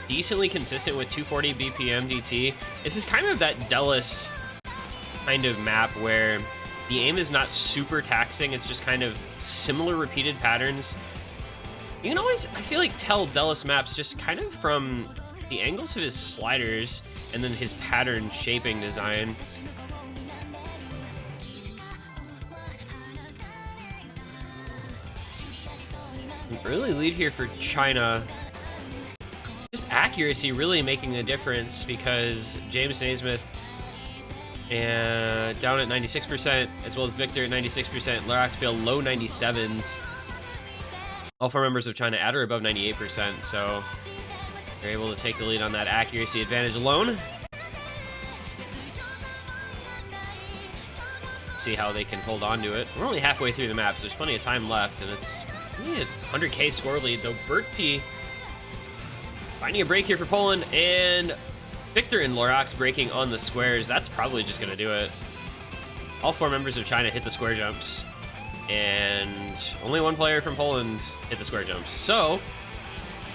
decently consistent with 240 BPM DT. This is kind of that Delis kind of map where the aim is not super taxing. It's just kind of similar repeated patterns. You can always, I feel like, tell Delis maps just kind of from the angles of his sliders and then his pattern shaping design. An early lead here for China. Just accuracy really making a difference because James Naismith and down at 96%, as well as Victor at 96%, Larraxbiel low 97s. All four members of China at or above 98%, so they're able to take the lead on that accuracy advantage alone. See how they can hold on to it. We're only halfway through the map, so there's plenty of time left, and it's only a 100k score lead, though Bert P finding a break here for Poland, and Victor and Lorax breaking on the squares. That's probably just going to do it. All four members of China hit the square jumps, and only one player from Poland hit the square jumps. So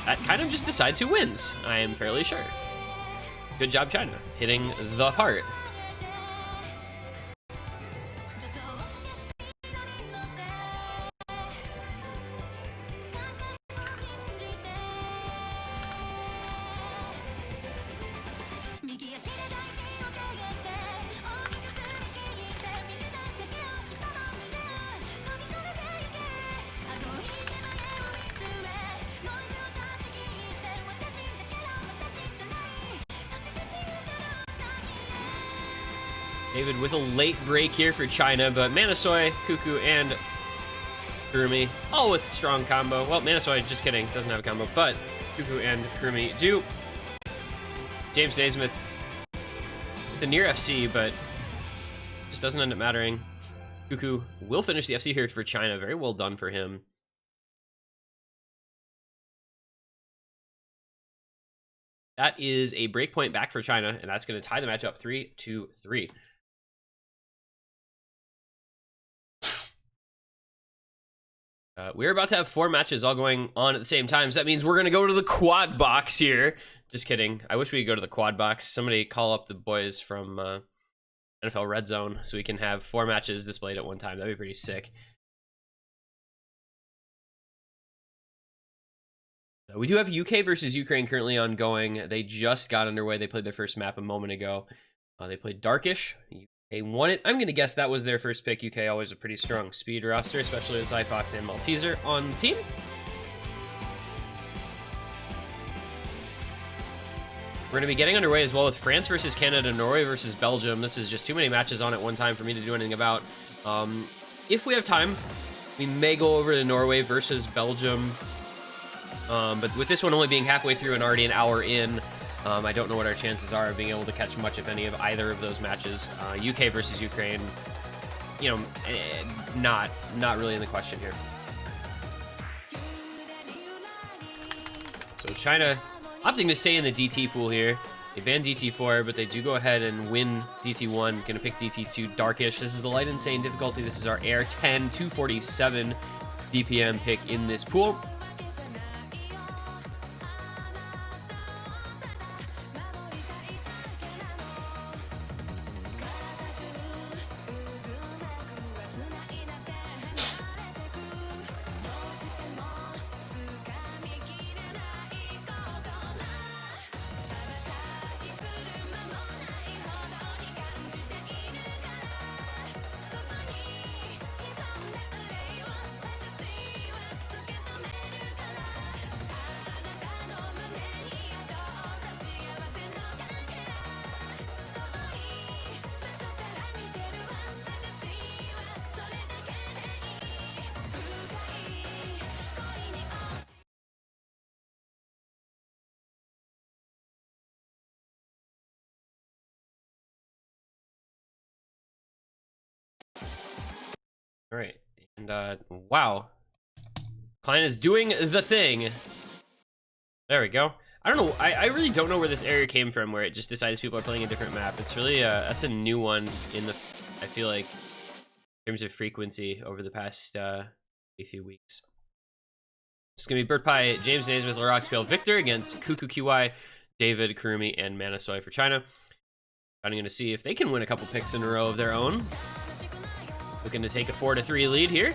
that kind of just decides who wins, I am fairly sure. Good job, China, hitting the part. David with a late break here for China, but Manasoy, Cuckoo, and Kurumi all with strong combo. Well, Manasoy, just kidding, doesn't have a combo, but Cuckoo and Kurumi do. James Naismith with a near FC, but just doesn't end up mattering. Cuckoo will finish the FC here for China. Very well done for him. That is a breakpoint back for China, and that's going to tie the match up 3-3. We're about to have 4 matches all going on at the same time, so that means we're going to go to the quad box here. Just kidding. I wish we could go to the quad box. Somebody call up the boys from NFL Red Zone so we can have 4 matches displayed at one time. That'd be pretty sick. We do have UK versus Ukraine currently ongoing. They just got underway. They played their first map a moment ago. They played Darkish. UK won it. I'm going to guess that was their first pick. UK always a pretty strong speed roster, especially with Zyfox and Malteser on the team. We're going to be getting underway as well with France versus Canada, Norway versus Belgium. This is just too many matches on at one time for me to do anything about. If we have time, we may go over to Norway versus Belgium. But with this one only being halfway through and already an hour in, I don't know what our chances are of being able to catch much, if any, of either of those matches. UK versus Ukraine, you know, not really in the question here. So China opting to stay in the DT pool here. They ban DT4, but they do go ahead and win DT1. Gonna pick DT2 Darkish. This is the light insane difficulty. This is our Air 10 247 BPM pick in this pool. All right, and wow, Klein is doing the thing. There we go. I don't know. I really don't know where this error came from, where it just decides people are playing a different map. It's really that's a new one in the, I feel like, in terms of frequency over the past a few weeks. It's gonna be Bert Pie, James Naismith, Larraxbiel, Victor against Cuckoo QY, David, Kurumi, and Manasoy for China. I'm gonna see if they can win a couple picks in a row of their own. Looking to take a 4-3 lead here.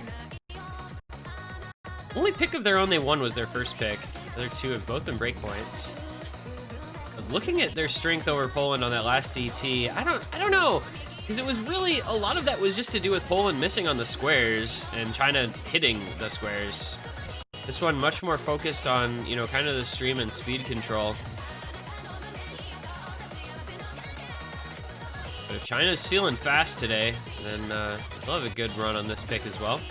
Only pick of their own they won was their first pick. The other two have both been breakpoints. But looking at their strength over Poland on that last DT, I don't know, because it was really, a lot of that was just to do with Poland missing on the squares and China hitting the squares. This one much more focused on, you know, kind of the stream and speed control. But if China's feeling fast today, then they'll have a good run on this pick as well.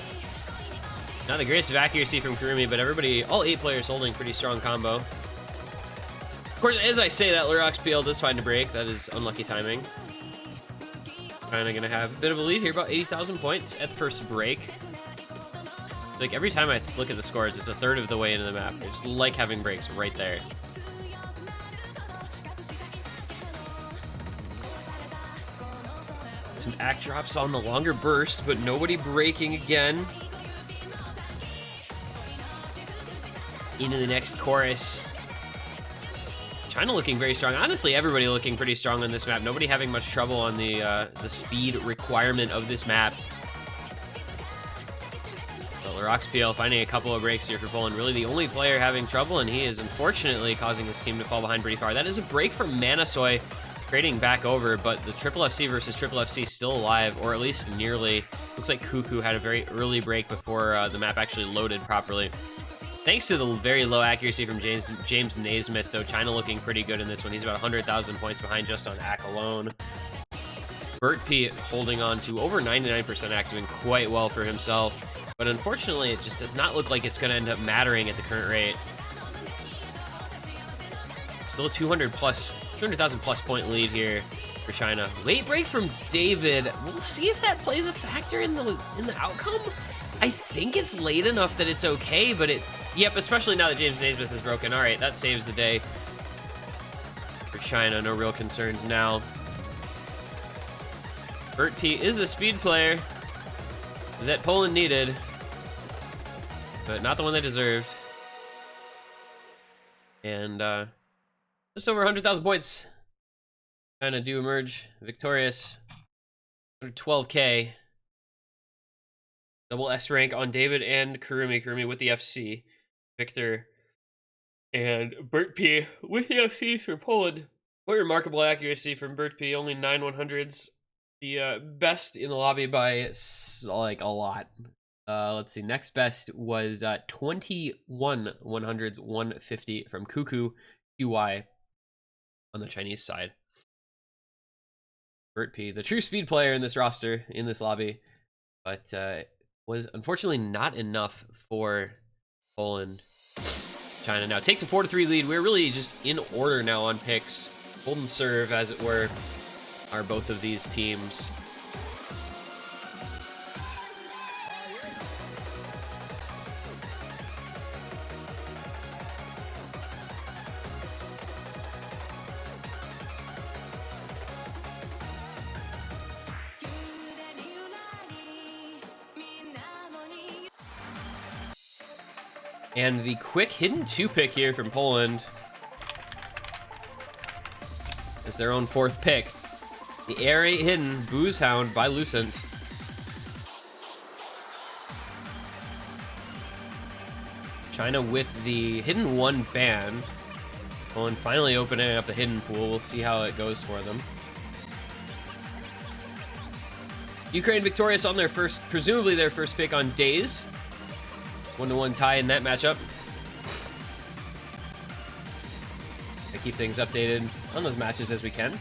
Not the greatest of accuracy from Kurumi, but everybody, all 8 players holding pretty strong combo. Of course, as I say that, Lurox PL does find a break. That is unlucky timing. China gonna have a bit of a lead here, about 80,000 points at the first break. Like, every time I look at the scores, it's a third of the way into the map. I just like having breaks right there. Some act drops on the longer burst, but nobody breaking again. Into the next chorus. China looking very strong. Honestly, everybody looking pretty strong on this map. Nobody having much trouble on the speed requirement of this map. Lurox PL finding a couple of breaks here for Poland. Really the only player having trouble, and he is unfortunately causing his team to fall behind pretty far. That is a break from Manasoy, trading back over, but the Triple FC versus Triple FC still alive, or at least nearly. Looks like Kuku had a very early break before the map actually loaded properly. Thanks to the very low accuracy from James Naismith, though, China looking pretty good in this one. He's about 100,000 points behind just on Ack alone. Bert P holding on to over 99% Ack, doing quite well for himself. But unfortunately, it just does not look like it's going to end up mattering at the current rate. Still a 200,000 plus point lead here for China. Late break from David. We'll see if that plays a factor in the outcome. I think it's late enough that it's okay, but yep, especially now that James Naismith is broken. All right, that saves the day for China. No real concerns now. Bert P is the speed player that Poland needed, but not the one they deserved. And just over 100,000 points. China do emerge victorious. 12K. Double S rank on David and Kurumi. Kurumi with the FC. Victor and Bert P with the FCs for Poland. Quite remarkable accuracy from Bert P. Only 9 100s. The best in the lobby by like a lot. Let's see. Next best was 21 100s, 150 from Kuku QY on the Chinese side. Bert P, the true speed player in this roster, in this lobby, but was unfortunately not enough for Poland. China now takes a 4-3 lead. We're really just in order now on picks. Hold and serve, as it were, are both of these teams. And the quick hidden 2 pick here from Poland is their own 4th pick. The Air 8 hidden Booze Hound by Lucent. China with the hidden 1 banned. Poland finally opening up the hidden pool. We'll see how it goes for them. Ukraine victorious on their first, presumably their first pick on Days. 1-1 tie in that matchup. I keep things updated on those matches as we can.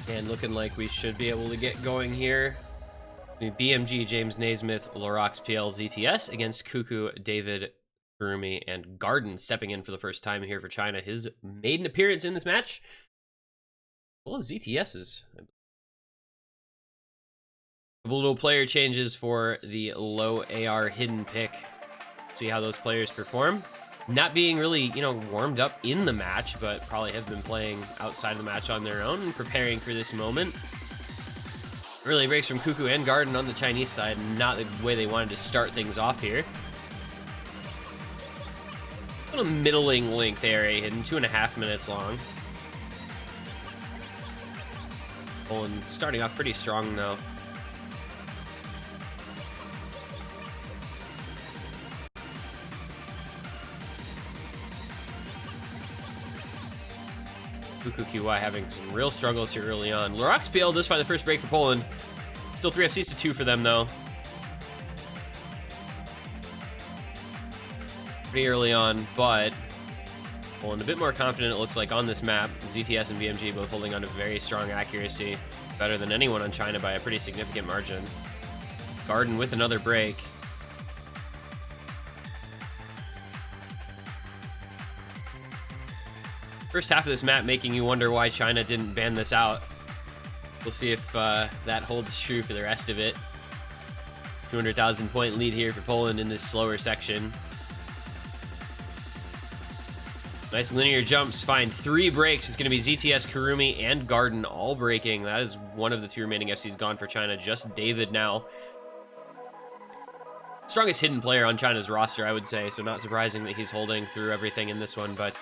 And looking like we should be able to get going here. BMG, James Naismith, Lurox PL, ZTS against Kuku, David, Kurumi, and Garden stepping in for the first time here for China. His maiden appearance in this match. Well, ZTS's. Couple little player changes for the low AR hidden pick. See how those players perform. not being really, you know, warmed up in the match, but probably have been playing outside of the match on their own and preparing for this moment. Early breaks from Cuckoo and Garden on the Chinese side, not the way they wanted to start things off here. A little middling length area hidden, 2.5 minutes long. Poland starting off pretty strong though. Cuckoo QY having some real struggles here early on. Larox PL does find the first break for Poland. Still 3 FCs to 2 for them though. Pretty early on, but Poland a bit more confident it looks like on this map. ZTS and BMG both holding on to very strong accuracy. Better than anyone on China by a pretty significant margin. Garden with another break. First half of this map making you wonder why China didn't ban this out. We'll see if that holds true for the rest of it. 200,000 point lead here for Poland in this slower section. Nice linear jumps, find 3 breaks. It's going to be ZTS, Kurumi, and Garden all breaking. That is one of the 2 remaining FCs gone for China, just David now. Strongest hidden player on China's roster, I would say, so not surprising that he's holding through everything in this one, but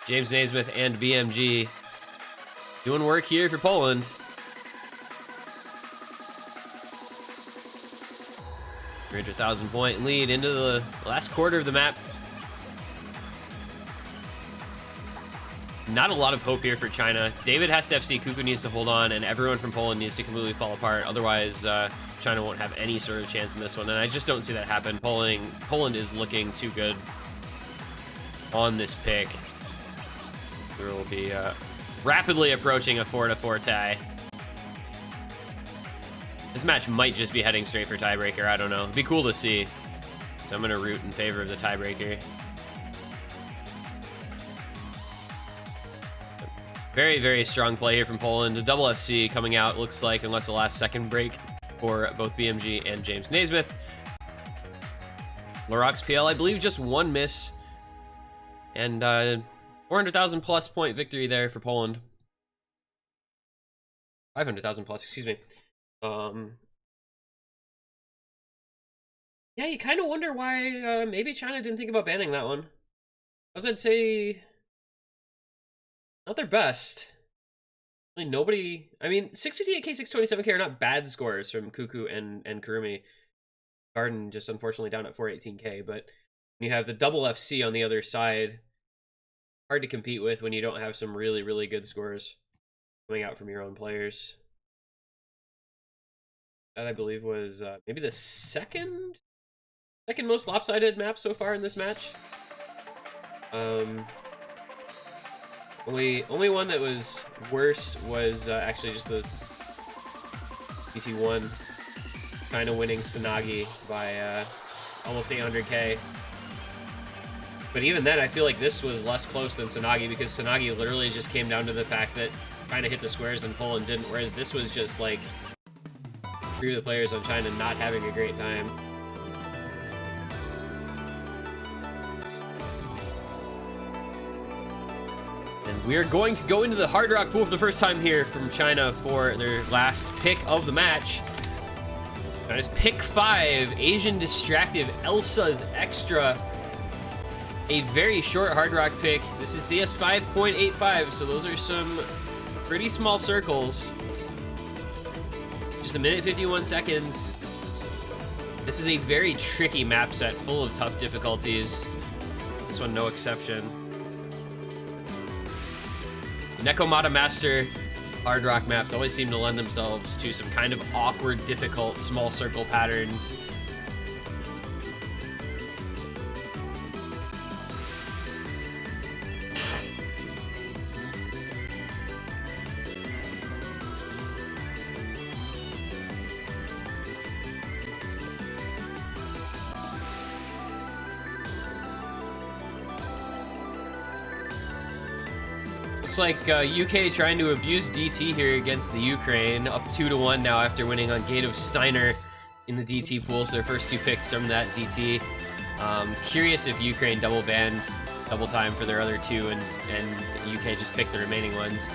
James Naismith and BMG doing work here for Poland. $300,000 point lead into the last quarter of the map. Not a lot of hope here for China. David has to FC, Cuckoo needs to hold on, and everyone from Poland needs to completely fall apart. Otherwise, China won't have any sort of chance in this one, and I just don't see that happen. Poland is looking too good on this pick. We will be rapidly approaching a 4-4 tie. This match might just be heading straight for tiebreaker. I don't know. It'd be cool to see. So I'm going to root in favor of the tiebreaker. Very, very strong play here from Poland. A double FC coming out, looks like, unless the last second break for both BMG and James Naismith. Larox PL, I believe, just 1 miss. And 400,000 plus point victory there for Poland. 500,000 plus, excuse me. Yeah, you kind of wonder why maybe China didn't think about banning that one. I'd say not their best. I mean, nobody. I mean, 658k, 627k are not bad scores from Cuckoo and Kurumi. Garden just unfortunately down at 418k, but you have the double FC on the other side. Hard to compete with when you don't have some really, really good scores coming out from your own players. That, I believe, was maybe the second most lopsided map so far in this match. Only one that was worse was actually just the BT1 China winning Sanagi by almost 800k. But even then, I feel like this was less close than Sanagi, because Sanagi literally just came down to the fact that China hit the squares and Poland didn't, whereas this was just like 3 of the players on China not having a great time. And we are going to go into the Hard Rock pool for the first time here from China for their last pick of the match. That is pick 5, Asian Distractive Elsa's Extra. A very short Hard Rock pick. This is CS 5.85, so those are some pretty small circles. Just 1 minute 51 seconds. This is a very tricky map set full of tough difficulties. This one no exception. Nekomata Master Hard Rock maps always seem to lend themselves to some kind of awkward, difficult, small circle patterns. Looks like UK trying to abuse DT here against the Ukraine, up 2-1 now after winning on Gate of Steiner in the DT pool, so their first 2 picks from that DT. Curious if Ukraine double banned double time for their other two, and UK just picked the remaining ones,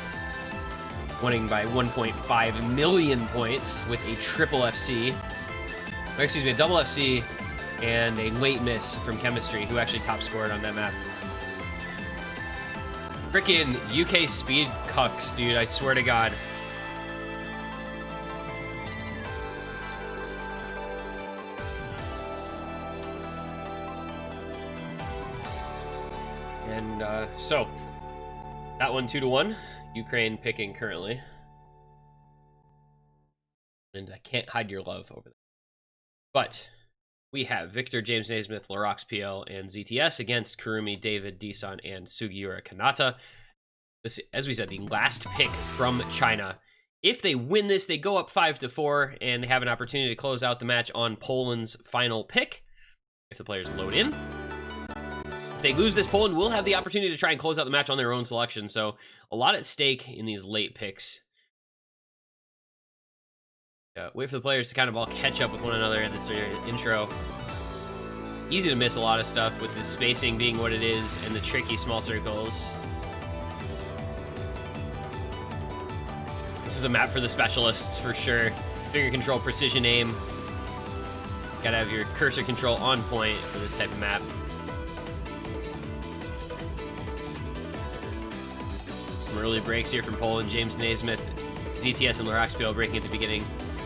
winning by 1.5 million points with a triple FC, or excuse me, a double FC, and a late miss from Chemistry, who actually top scored on that map. Frickin' UK speed cucks, dude, I swear to God. And so that one 2-1, Ukraine picking currently, and I can't hide your love over there. But we have Victor, James Naismith, Larox PL, and ZTS against Kurumi, David, Disan, and Sugiura Kanata. This, as we said, the last pick from China. If they win this, they go up 5-4, and they have an opportunity to close out the match on Poland's final pick if the players load in. If they lose this, Poland will have the opportunity to try and close out the match on their own selection, so a lot at stake in these late picks. Wait for the players to kind of all catch up with one another in this intro. Easy to miss a lot of stuff with the spacing being what it is and the tricky small circles. This is a map for the specialists for sure. Finger control, precision aim. Gotta have your cursor control on point for this type of map. Some early breaks here from Poland. James Naismith, ZTS, and Larox PL breaking at the beginning.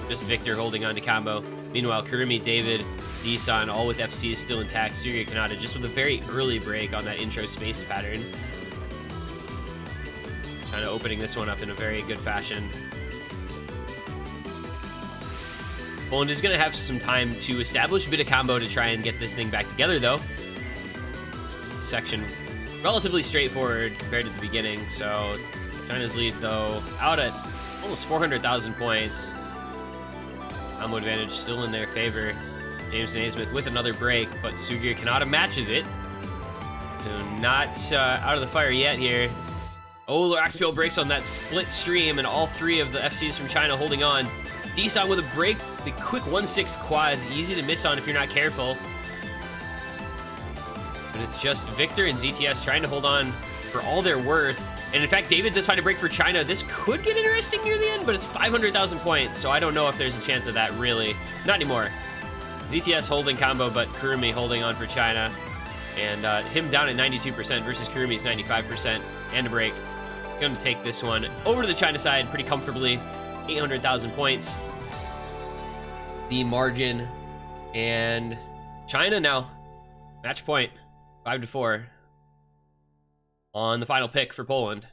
Just Victor holding on to combo. Meanwhile, Kurumi, David, Disan, all with FCs still intact. Sugiura Kanata just with a very early break on that intro spaced pattern. Kind of opening this one up in a very good fashion. Poland is going to have some time to establish a bit of combo to try and get this thing back together, though. Section relatively straightforward compared to the beginning, so China's lead, though, out at almost 400,000 points. Combo advantage still in their favor. James Naismith with another break, but Sugiura Kanata matches it. So not out of the fire yet here. Oh, Larox PL breaks on that split stream, and all three of the FCs from China holding on. Disan with a break, the quick 1/6 quads, easy to miss on if you're not careful. But it's just Victor and ZTS trying to hold on for all they're worth. And in fact, David does find a break for China. This could get interesting near the end, but it's 500,000 points, so I don't know if there's a chance of that, really. Not anymore. ZTS holding combo, but Kurumi holding on for China. And him down at 92% versus Kurumi's 95%, and a break. Going to take this one over to the China side pretty comfortably. 800,000 points. The margin. And China now. Match point. 5-4. On the final pick for Poland.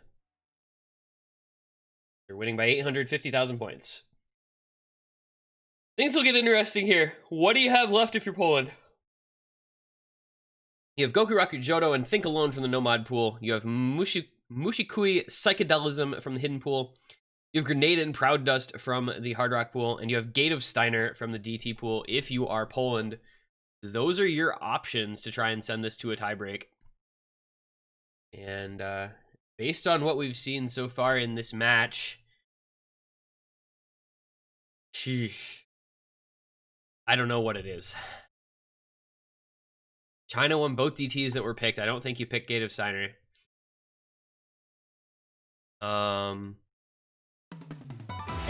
They're winning by 850,000 points. Things will get interesting here. What do you have left if you're Poland? You have Goku Raku Jodo and Think Alone from the Nomad pool. You have Mushikui Psychedelism from the Hidden pool. You have Grenada and Proud Dust from the Hard Rock pool. And you have Gate of Steiner from the DT pool. If you are Poland, those are your options to try and send this to a tiebreak. And based on what we've seen so far in this match, sheesh, I don't know what it is. China won both DTs that were picked. I don't think you picked Gate of Steiner. I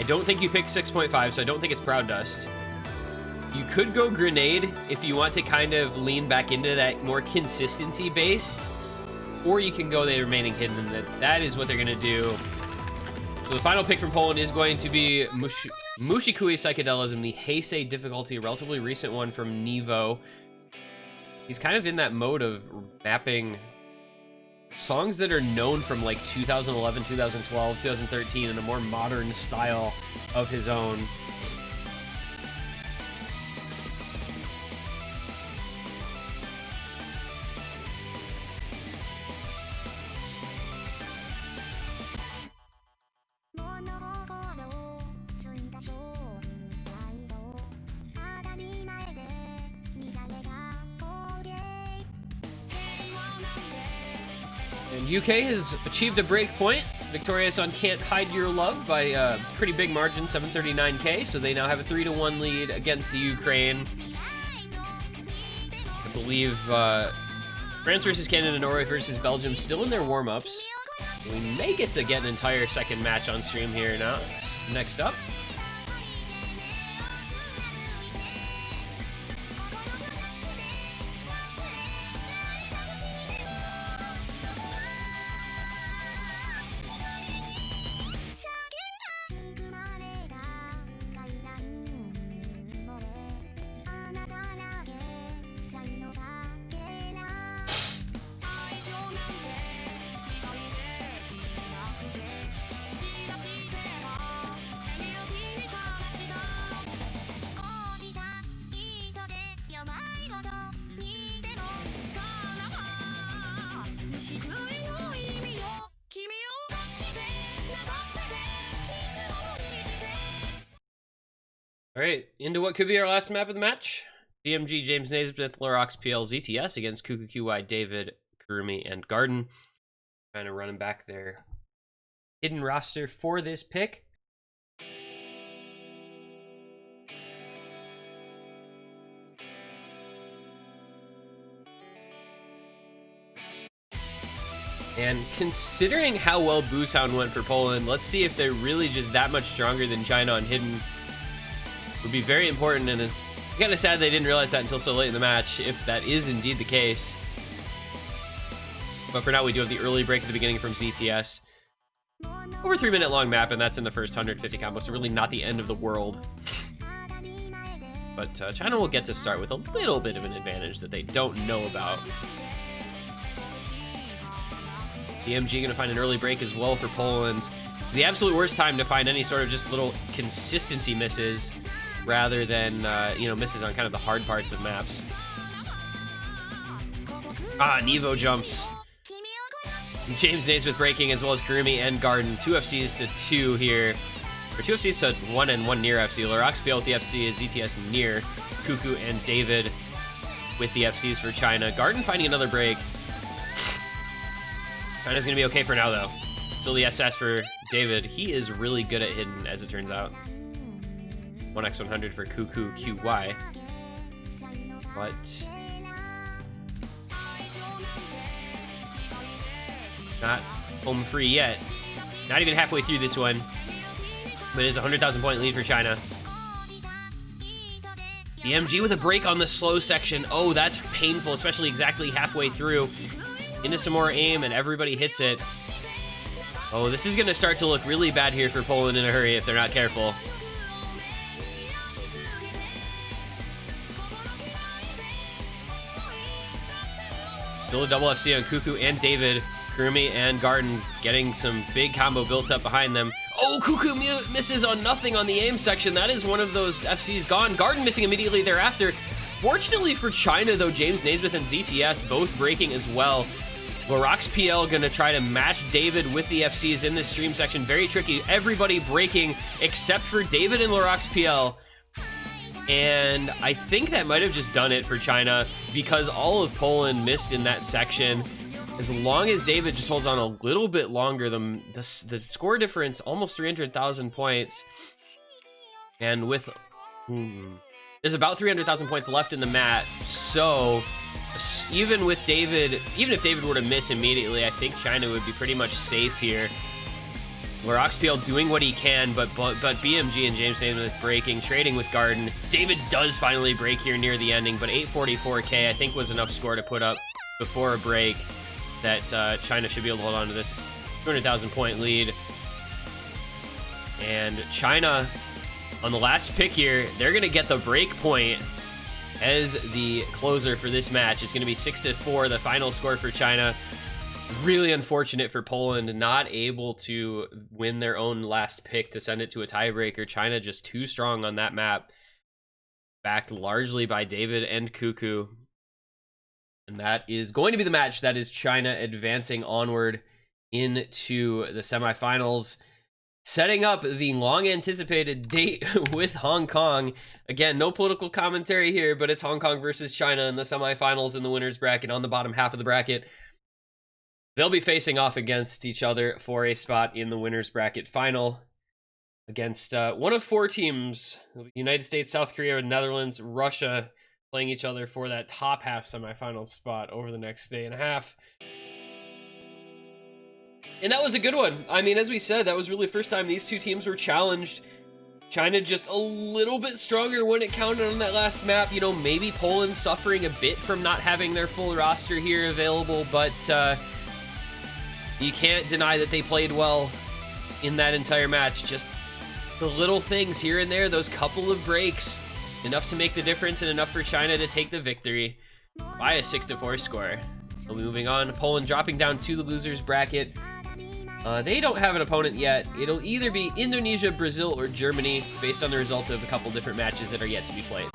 don't think you picked 6.5, so I don't think it's Proud Dust. You could go Grenade if you want to kind of lean back into that more consistency based. Or you can go the remaining hidden, and that is what they're going to do. So the final pick from Poland is going to be Mushikui Psychedelism, the Heisei difficulty, a relatively recent one from Nevo. He's kind of in that mode of mapping songs that are known from like 2011, 2012, 2013 in a more modern style of his own. And UK has achieved a break point, victorious on Can't Hide Your Love by a pretty big margin, 739k, so they now have a 3-1 lead against the Ukraine. believe France versus Canada, Norway versus Belgium still in their warm-ups. We may get to get an entire second match on stream here now. Next up. All right, into what could be our last map of the match. BMG, James Naismith, Lorax, PL, ZTS against Kuku, QY, David, Kurumi, and Garden. Kind of running back their hidden roster for this pick. And considering how well Boosound went for Poland, let's see if they're really just that much stronger than China on hidden. Would be very important, and it's kind of sad they didn't realize that until so late in the match, if that is indeed the case. But for now, we do have the early break at the beginning from ZTS. Over 3-minute long map, and that's in the first 150 combo, so really not the end of the world. But China will get to start with a little bit of an advantage that they don't know about. BMG gonna find an early break as well for Poland. It's the absolute worst time to find any sort of just little consistency misses, rather than, misses on kind of the hard parts of maps. Nevo jumps. James Naismith breaking, as well as Kurumi and Garden. 2 FCs to 2 here. Or 2 FCs to 1 and 1 near FC. Lorax PL with the FC, and ZTS near. Kuku and David with the FCs for China. Garden finding another break. China's gonna be okay for now, though. Still the SS for David. He is really good at hidden, as it turns out. 1x100 for Kuku QY. But not home free yet. Not even halfway through this one. But it is a 100,000 point lead for China. BMG with a break on the slow section. Oh, that's painful, especially exactly halfway through. Into some more aim, and everybody hits it. Oh, this is going to start to look really bad here for Poland in a hurry if they're not careful. Still a double FC on Kuku and David. Kurumi and Garden getting some big combo built up behind them. Oh, Kuku misses on nothing on the aim section. That is one of those FCs gone. Garden missing immediately thereafter. Fortunately for China, though, James Naismith and ZTS both breaking as well. Lorax PL gonna try to match David with the FCs in this stream section. Very tricky. Everybody breaking except for David and Lorax PL. And I think that might have just done it for China, because all of Poland missed in that section. As long as David just holds on a little bit longer, the score difference, almost 300,000 points. And with... there's about 300,000 points left in the mat, so even if David were to miss immediately, I think China would be pretty much safe here. Lorax PL doing what he can, but BMG and James Naismith breaking, trading with Garden. David does finally break here near the ending, but 844k I think was enough score to put up before a break that China should be able to hold on to this 200,000 point lead. And China, on the last pick here, they're going to get the break point as the closer for this match. It's going to be 6-4, the final score for China. Really unfortunate for Poland, not able to win their own last pick to send it to a tiebreaker. China just too strong on that map, backed largely by David and Kuku. And that is going to be the match that is China advancing onward into the semifinals, setting up the long-anticipated date with Hong Kong. Again, no political commentary here, but it's Hong Kong versus China in the semifinals in the winner's bracket on the bottom half of the bracket. They'll be facing off against each other for a spot in the winner's bracket final against one of 4 teams: United States, South Korea, Netherlands, Russia, playing each other for that top half semifinal spot over the next day and a half. And that was a good one. I mean, as we said, that was really the first time these two teams were challenged. China just a little bit stronger when it counted on that last map. You know, maybe Poland suffering a bit from not having their full roster here available, but you can't deny that they played well in that entire match. Just the little things here and there, those couple of breaks, enough to make the difference and enough for China to take the victory by a 6-4 score. We'll be moving on. Poland dropping down to the losers bracket. They don't have an opponent yet. It'll either be Indonesia, Brazil, or Germany, based on the result of a couple different matches that are yet to be played.